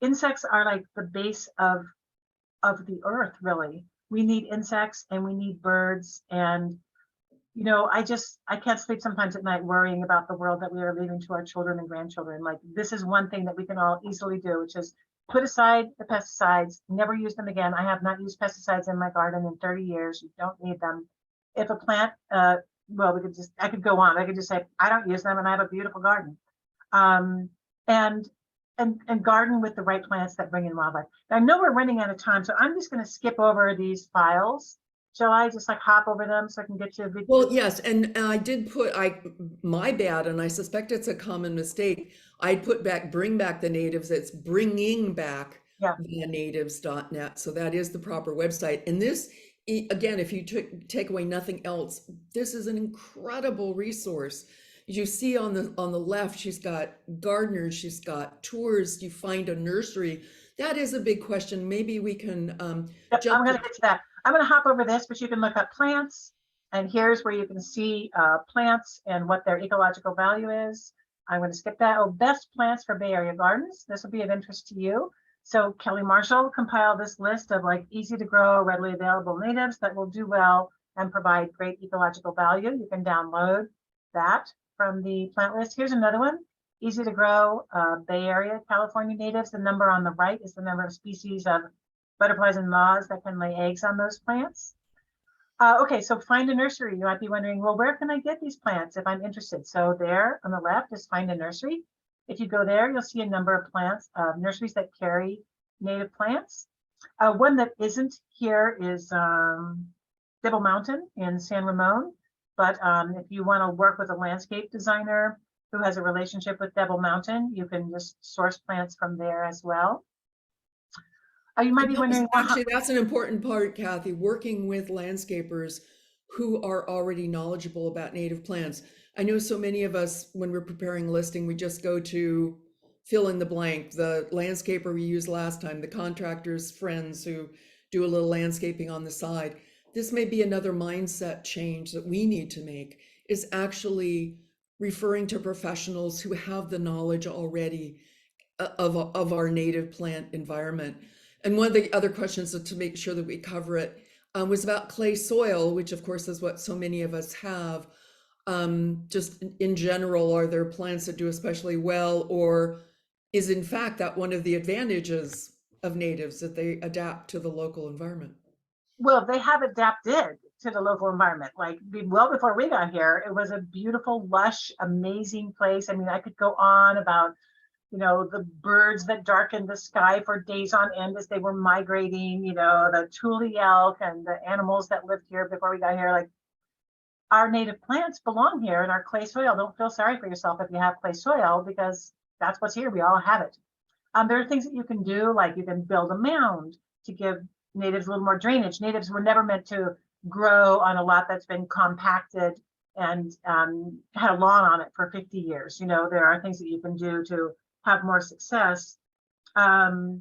Speaker 4: insects are like the base of the earth, really. We need insects and we need birds. And I can't sleep sometimes at night worrying about the world that we are leaving to our children and grandchildren. Like, this is one thing that we can all easily do, which is put aside the pesticides, never use them again. I have not used pesticides in my garden in 30 years. You don't need them. If a plant, well, I could go on. I could just say, I don't use them and I have a beautiful garden. And garden with the right plants that bring in wildlife. Now, I know we're running out of time, so I'm just going to skip over these files. Shall I just, like, hop over them so I can get to a video?
Speaker 1: well, yes, and I did put, my bad, and I suspect it's a common mistake. I'd put bring back the natives. It's bringing back
Speaker 4: Yeah.
Speaker 1: the natives.net. So that is the proper website. And this, again, if you take away nothing else, this is an incredible resource. You see on the left, she's got gardeners, she's got tours. You find a nursery. That is a big question. Maybe we can
Speaker 4: Yep,
Speaker 1: jump
Speaker 4: I'm going to get to that. I'm going to hop over this, but you can look up plants, and here's where you can see plants and what their ecological value is. I'm going to skip that. Oh, best plants for Bay Area gardens. This will be of interest to you. So Kelly Marshall compiled this list of, like, easy to grow, readily available natives that will do well and provide great ecological value. You can download that from the plant list. Here's another one. Easy to grow, Bay Area, California natives. The number on the right is the number of species of butterflies and moths that can lay eggs on those plants. Okay, so find a nursery. You might be wondering, well, where can I get these plants if I'm interested? So there on the left is find a nursery. If you go there, you'll see a number of plants, nurseries that carry native plants. One that isn't here is Devil Mountain in San Ramon. But if you want to work with a landscape designer who has a relationship with Devil Mountain, you can just source plants from there as well. You might be wondering,
Speaker 1: Actually, that's an important part, Kathy, working with landscapers who are already knowledgeable about native plants. I know so many of us, when we're preparing a listing, we just go to fill in the blank, the landscaper we used last time, the contractor's friends who do a little landscaping on the side. This may be another mindset change that we need to make, is actually referring to professionals who have the knowledge already of our native plant environment. And one of the other questions, to make sure that we cover it, was about clay soil, which of course is what so many of us have. Just in general, are there plants that do especially well, or is in fact that one of the advantages of natives, that they adapt to the local environment?
Speaker 4: well, they have adapted to the local environment. Like well before we got here, it was a beautiful, lush, amazing place. I mean, I could go on about, you know, the birds that darkened the sky for days on end as they were migrating, you know, the Thule elk and the animals that lived here before we got here. Like, our native plants belong here in our clay soil. Don't feel sorry for yourself if you have clay soil, because that's what's here. We all have it. There are things that you can do, like you can build a mound to give natives a little more drainage. Natives were never meant to grow on a lot that's been compacted and had a lawn on it for 50 years. You know, there are things that you can do to have more success. But,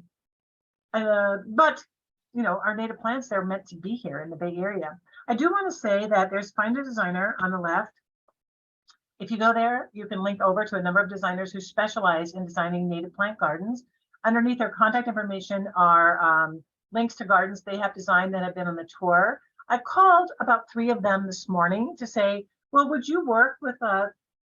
Speaker 4: you know, our native plants, they're meant to be here in the Bay Area. I do want to say that there's Find a Designer on the left. If you go there, you can link over to a number of designers who specialize in designing native plant gardens. Underneath their contact information are links to gardens they have designed that have been on the tour. I called about 3 of them this morning to say, well, would you work with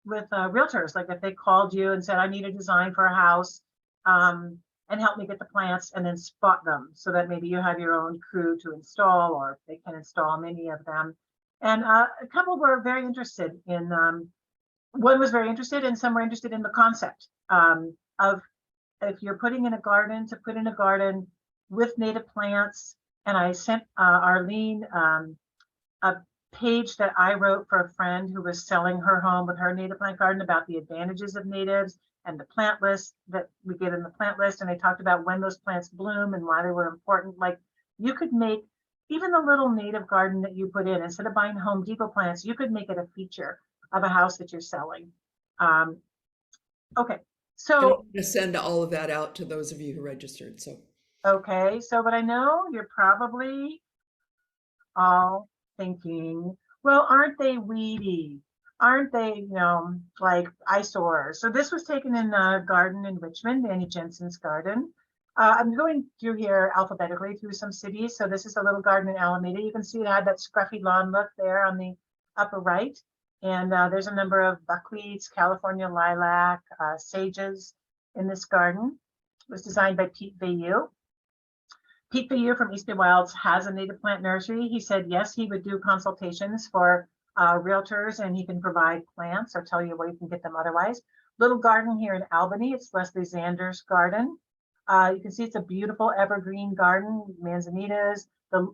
Speaker 4: realtors? Like if they called you and said, I need a design for a house, and help me get the plants, and then spot them so that maybe you have your own crew to install, or they can install many of them. And a couple were very interested in, one was very interested, and some were interested in the concept of, if you're putting in a garden, to put in a garden with native plants. And I sent Arlene a page that I wrote for a friend who was selling her home with her native plant garden about the advantages of natives, and the plant list that we get in the plant list. And they talked about when those plants bloom and why they were important. Like, you could make even the little native garden that you put in, instead of buying Home Depot plants, you could make it a feature of a house that you're selling. Okay, so
Speaker 1: I'm going to send all of that out to those of you who registered. So
Speaker 4: okay, so but I know you're probably all thinking, well, aren't they weedy? Aren't they, you know, like eyesores? So this was taken in a garden in Richmond, Annie Jensen's garden. I'm going through here alphabetically through some cities. So this is a little garden in Alameda. You can see it had that scruffy lawn look there on the upper right. And there's a number of buckwheats, California lilac, sages in this garden. It was designed by Pete Bayou. Pete Bayou from East Bay Wilds has a native plant nursery. He said, yes, he would do consultations for realtors, and he can provide plants or tell you where you can get them otherwise. Little garden here in Albany. It's Leslie Zander's garden. You can see it's a beautiful evergreen garden, manzanitas. The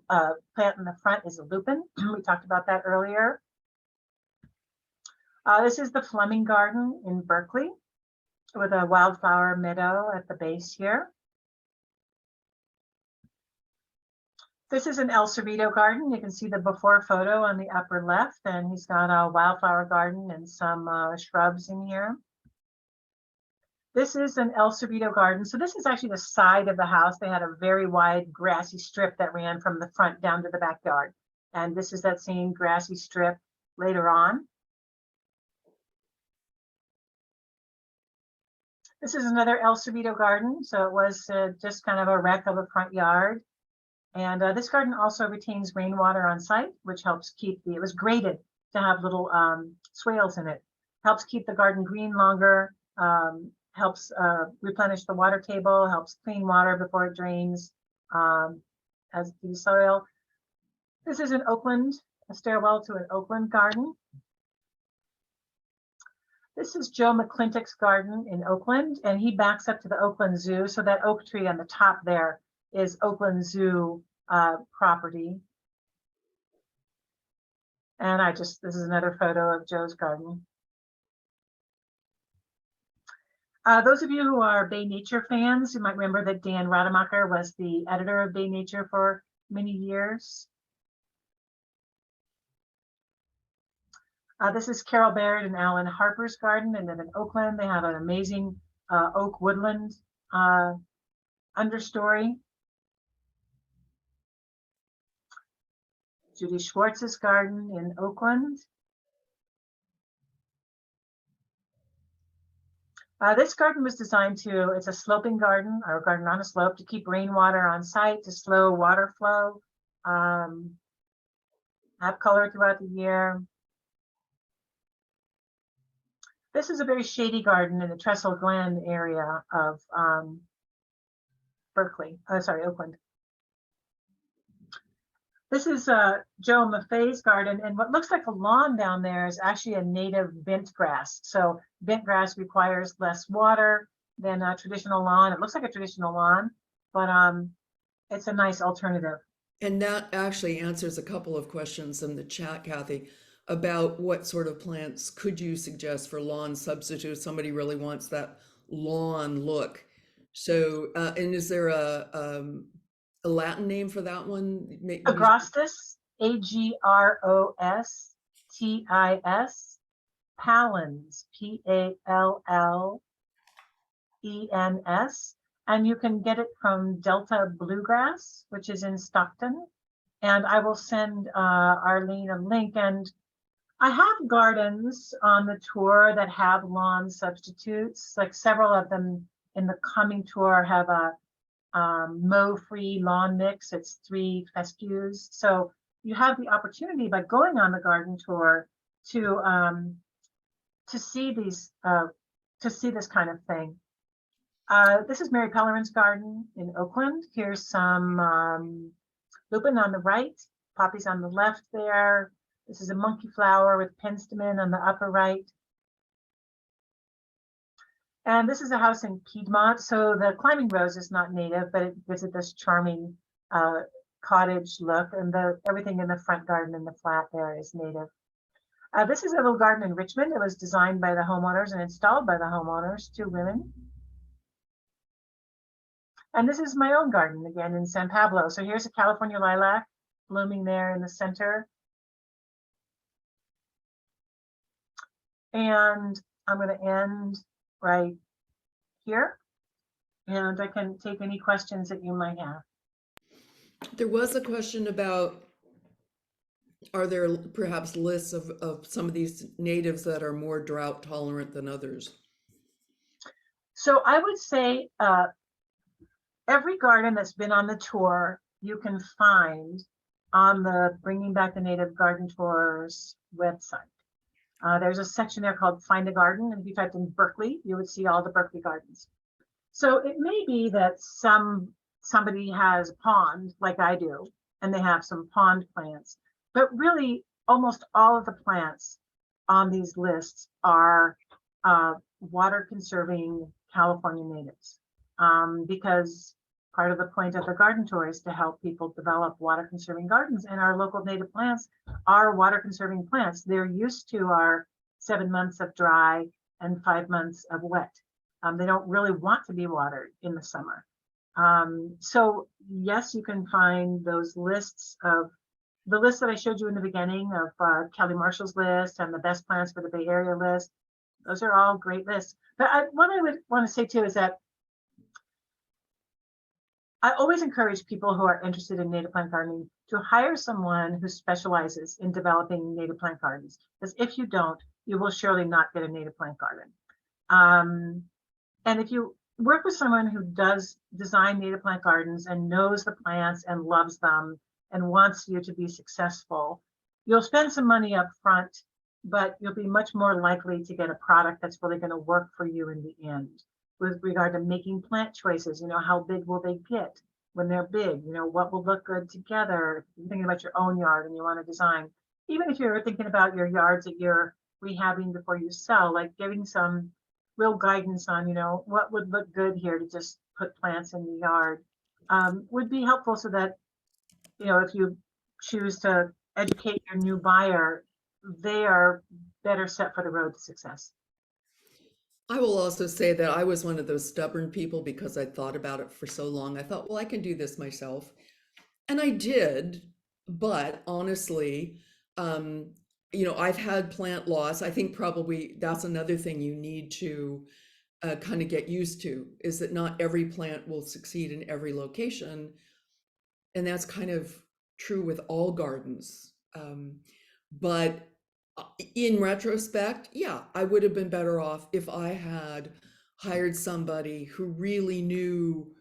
Speaker 4: plant in the front is a lupin. We talked about that earlier. This is the Fleming Garden in Berkeley with a wildflower meadow at the base here. This is an El Cerrito garden. You can see the before photo on the upper left, and he's got a wildflower garden and some shrubs in here. This is an El Cerrito garden. So this is actually the side of the house. They had a very wide grassy strip that ran from the front down to the backyard. And this is that same grassy strip later on. This is another El Cerrito garden. So it was just kind of a wreck of a front yard. And this garden also retains rainwater on site, which helps keep it was graded to have little swales in it. Helps keep the garden green longer, helps replenish the water table, helps clean water before it drains as the soil. This is in Oakland, a stairwell to an Oakland garden. This is Joe McClintock's garden in Oakland, and he backs up to the Oakland Zoo. So that oak tree on the top there is Oakland Zoo property. And this is another photo of Joe's garden. Those of you who are Bay Nature fans, you might remember that Dan Rademacher was the editor of Bay Nature for many years. This is Carol Baird and Alan Harper's garden, and then in Oakland, they have an amazing oak woodland understory. Judy Schwartz's garden in Oakland. This garden was designed it's a sloping garden, or a garden on a slope, to keep rainwater on site, to slow water flow, have color throughout the year. This is a very shady garden in the Trestle Glen area of Oakland. This is Joe Maffei's garden, and what looks like a lawn down there is actually a native bent grass. So bent grass requires less water than a traditional lawn. It looks like a traditional lawn, but it's a nice alternative.
Speaker 1: And that actually answers a couple of questions in the chat, Kathy, about what sort of plants could you suggest for lawn substitute? Somebody really wants that lawn look. So, and is there a Latin name for that one?
Speaker 4: Agrostis, Agrostis, Pallens, Pallens, and you can get it from Delta Bluegrass, which is in Stockton. And I will send Arlene a link. And I have gardens on the tour that have lawn substitutes, like several of them in the coming tour have a mow-free lawn mix. It's 3 fescues. So you have the opportunity by going on the garden tour to see these to see this kind of thing. This is Mary Pellerin's garden in Oakland. Here's some lupin on the right, poppies on the left there. This is a monkey flower with penstemon on the upper right. And this is a house in Piedmont. So the climbing rose is not native, but it gives it this charming cottage look, and everything in the front garden and the flat there is native. This is a little garden in Richmond. It was designed by the homeowners and installed by the homeowners, 2 women. And this is my own garden again in San Pablo. So here's a California lilac blooming there in the center. And I'm going to end right here, and I can take any questions that you might have.
Speaker 1: There was a question about, are there perhaps lists of some of these natives that are more drought tolerant than others?
Speaker 4: So I would say every garden that's been on the tour, you can find on the Bringing Back the Native Garden Tours website. There's a section there called Find a Garden, and if you typed in Berkeley, you would see all the Berkeley gardens. So it may be that somebody has a pond like I do, and they have some pond plants, but really almost all of the plants on these lists are water conserving California natives, because part of the point of the garden tour is to help people develop water conserving gardens, and our local native plants are water conserving plants. They're used to our 7 months of dry and 5 months of wet. They don't really want to be watered in the summer. So yes, you can find those lists of the list that I showed you in the beginning of Kelly Marshall's list and the best plants for the Bay Area list. Those are all great lists. But what I would want to say too is that I always encourage people who are interested in native plant gardening to hire someone who specializes in developing native plant gardens. Because if you don't, you will surely not get a native plant garden. And if you work with someone who does design native plant gardens and knows the plants and loves them and wants you to be successful, you'll spend some money up front, but you'll be much more likely to get a product that's really going to work for you in the end. With regard to making plant choices, how big will they get when they're big? What will look good together? If you're thinking about your own yard and you want to design, even if you're thinking about your yards that you're rehabbing before you sell, like giving some real guidance on, what would look good here to just put plants in the yard, would be helpful so that, if you choose to educate your new buyer, they are better set for the road to success.
Speaker 1: I will also say that I was one of those stubborn people because I thought about it for so long. I thought, well, I can do this myself. And I did, but honestly, I've had plant loss. I think probably that's another thing you need to kind of get used to, is that not every plant will succeed in every location. And that's kind of true with all gardens. But in retrospect, yeah, I would have been better off if I had hired somebody who really knew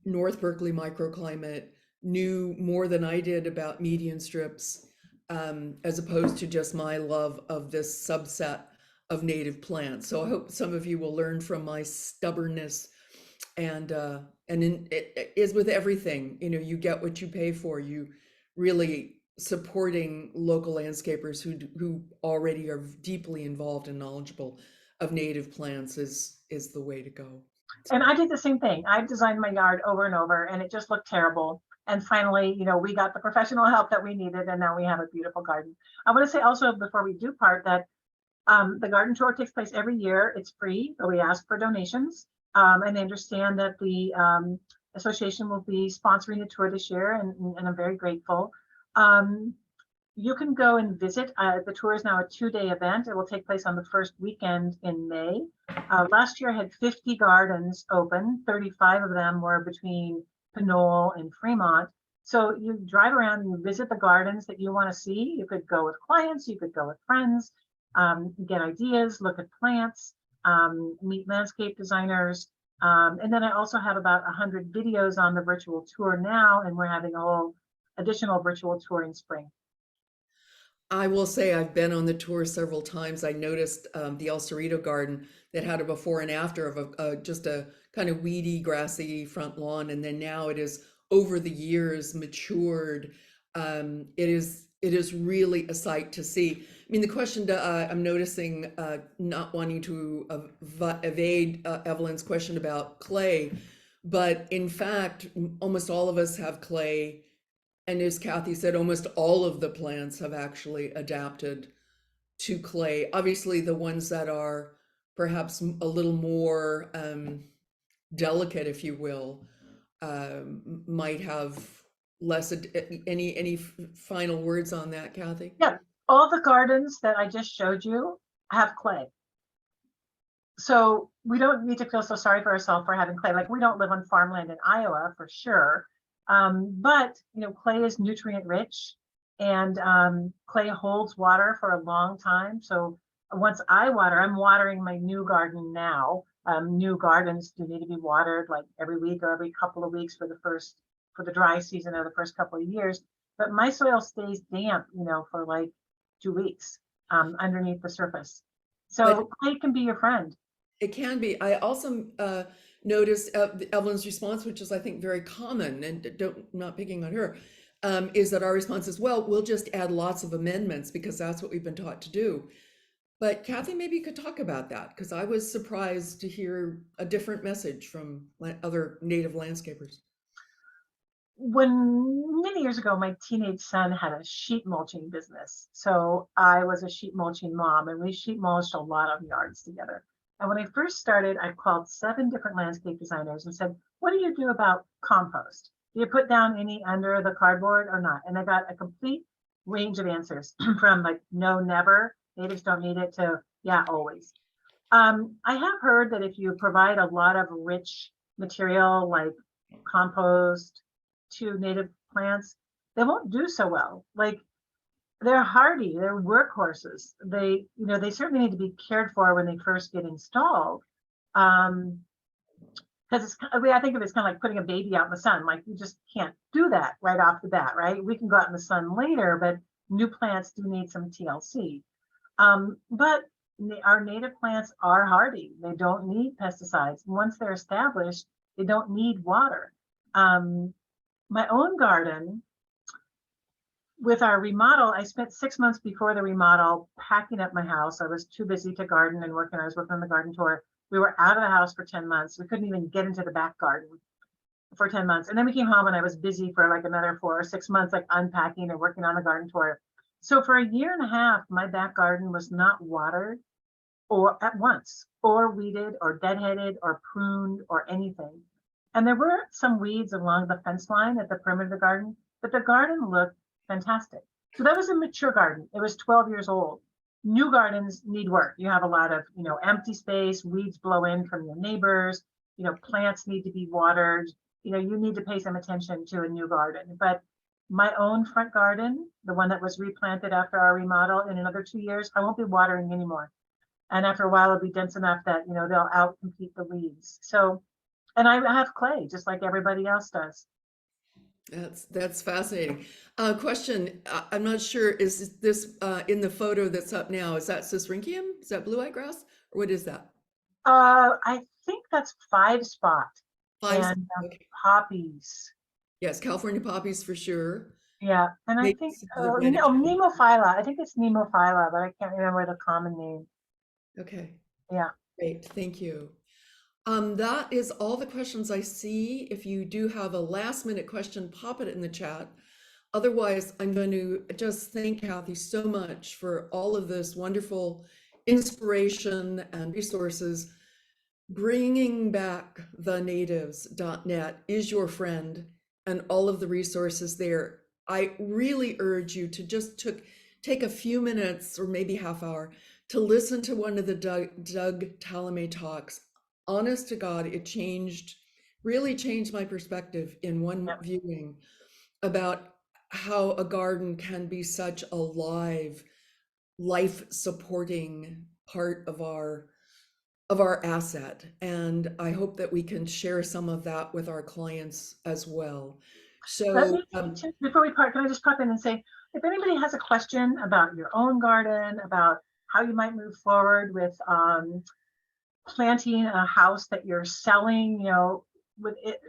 Speaker 1: North Berkeley microclimate, knew more than I did about median strips, as opposed to just my love of this subset of native plants. So I hope some of you will learn from my stubbornness, and it is with everything. You get what you pay for. You really supporting local landscapers who already are deeply involved and knowledgeable of native plants is the way to go.
Speaker 4: And I did the same thing. I designed my yard over and over, and it just looked terrible. And finally, we got the professional help that we needed, and now we have a beautiful garden. I want to say also, before we do part, that the garden tour takes place every year. It's free, but we ask for donations. And they understand that the association will be sponsoring the tour this year, and I'm very grateful. You can go and visit. The tour is now a 2-day event. It will take place on the first weekend in May. Last year I had 50 gardens open. 35 of them were between Pinole and Fremont. So you drive around and you visit the gardens that you want to see. You could go with clients, you could go with friends, get ideas, look at plants, meet landscape designers. And then I also have about 100 videos on the virtual tour now, and we're having a whole additional virtual tour in spring.
Speaker 1: I will say I've been on the tour several times. I noticed the El Cerrito garden that had a before and after of just a kind of weedy, grassy front lawn, and then now it is over the years matured. It is really a sight to see. I mean, the question I'm noticing, not wanting to evade Evelyn's question about clay, but in fact, almost all of us have clay. And as Kathy said, almost all of the plants have actually adapted to clay. Obviously, the ones that are perhaps a little more delicate, if you will, might have less. Any final words on that, Kathy?
Speaker 4: Yeah, all the gardens that I just showed you have clay. So we don't need to feel so sorry for ourselves for having clay. Like, we don't live on farmland in Iowa for sure. But clay is nutrient rich, and clay holds water for a long time. So once I water, I'm watering my new garden now. New gardens do need to be watered like every week or every couple of weeks for the dry season or the first couple of years. But my soil stays damp, for like 2 weeks underneath the surface. So clay can be your friend.
Speaker 1: It can be. I also noticed Evelyn's response, which is, I think, very common, and not picking on her, is that our response is, well, we'll just add lots of amendments because that's what we've been taught to do. But Kathy, maybe you could talk about that, because I was surprised to hear a different message from other native landscapers.
Speaker 4: When many years ago, my teenage son had a sheet mulching business. So I was a sheet mulching mom, and we sheet mulched a lot of yards together. And when I first started, I called 7 different landscape designers and said, what do you do about compost? Do you put down any under the cardboard or not? And I got a complete range of answers from like, no, never, natives don't need it, to yeah, always. I have heard that if you provide a lot of rich material like compost to native plants, they won't do so well. Like, they're hardy, they're workhorses. They certainly need to be cared for when they first get installed. Because I think of it as kind of like putting a baby out in the sun. Like, you just can't do that right off the bat, right? We can go out in the sun later, but new plants do need some TLC. But our native plants are hardy. They don't need pesticides. Once they're established, they don't need water. My own garden, with our remodel, I spent 6 months before the remodel packing up my house. I was too busy to garden and working. I was working on the garden tour. We were out of the house for 10 months. We couldn't even get into the back garden for 10 months. And then we came home and I was busy for like another 4 or 6 months, like unpacking and working on the garden tour. So for a year and a half, my back garden was not watered or at once, or weeded or deadheaded or pruned or anything. And there were some weeds along the fence line at the perimeter of the garden, but the garden looked fantastic. So that was a mature garden. It was 12 years old. New gardens need work. You have a lot of, empty space, weeds blow in from your neighbors, plants need to be watered. You need to pay some attention to a new garden. But my own front garden, the one that was replanted after our remodel, in another 2 years, I won't be watering anymore. And after a while, it'll be dense enough that, they'll outcompete the weeds. So, and I have clay just like everybody else does.
Speaker 1: That's fascinating. Question, I'm not sure, is this in the photo that's up now, is that Cicericium? Is that blue-eye grass? Or what is that?
Speaker 4: I think that's 5-spot
Speaker 1: Five-
Speaker 4: and
Speaker 1: okay.
Speaker 4: poppies.
Speaker 1: Yes, California poppies for sure.
Speaker 4: Yeah, and I
Speaker 1: Maybe
Speaker 4: think,
Speaker 1: some of the red-
Speaker 4: Nemophylla. I think it's Nemophylla, but I can't remember the common name.
Speaker 1: Okay.
Speaker 4: Yeah.
Speaker 1: Great, thank you. That is all the questions I see. If you do have a last minute question, pop it in the chat. Otherwise, I'm going to just thank Kathy so much for all of this wonderful inspiration and resources. Bringing back thenatives.net is your friend, and all of the resources there. I really urge you to just take a few minutes or maybe half hour to listen to one of the Doug Tallamy talks. Honest to God, it really changed my perspective in one viewing about how a garden can be such a life-supporting part of our asset. And I hope that we can share some of that with our clients as well. So
Speaker 4: before we part, can I just pop in and say, if anybody has a question about your own garden, about how you might move forward with planting a house that you're selling, with it,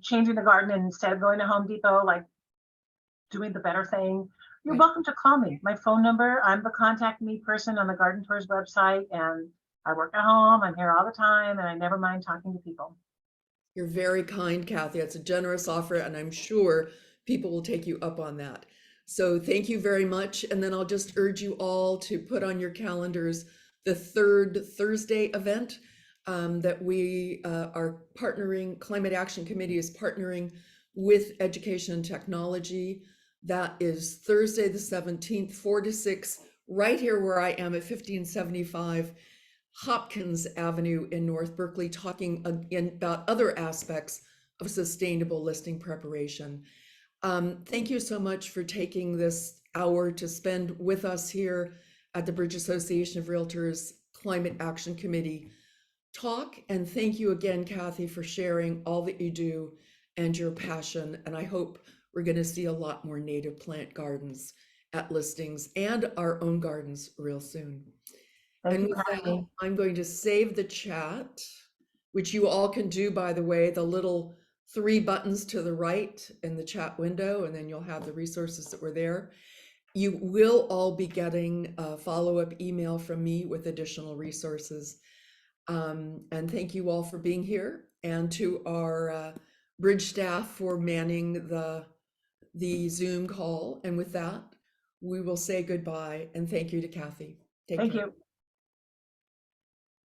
Speaker 4: changing the garden, and instead of going to Home Depot, like doing the better thing, you're welcome to call me. My phone number, I'm the contact me person on the Garden Tours website, and I work at home. I'm here all the time, and I never mind talking to people.
Speaker 1: You're very kind, Kathy. It's a generous offer, and I'm sure people will take you up on that. So thank you very much. And then I'll just urge you all to put on your calendars the third Thursday event that we are partnering, Climate Action Committee is partnering with Education and Technology. That is Thursday the 17th, 4 to 6, right here where I am at 1575 Hopkins Avenue in North Berkeley, talking about other aspects of sustainable listing preparation. Thank you so much for taking this hour to spend with us here at the Bridge Association of Realtors Climate Action Committee talk. And thank you again, Kathy, for sharing all that you do and your passion. And I hope we're going to see a lot more native plant gardens at listings and our own gardens real soon. And with that, I'm going to save the chat, which you all can do, by the way, the little 3 buttons to the right in the chat window, and then you'll have the resources that were there. You will all be getting a follow-up email from me with additional resources. And thank you all for being here, and to our Bridge staff for manning the Zoom call. And with that, we will say goodbye, and thank you to Kathy. Take care.
Speaker 4: Thank you.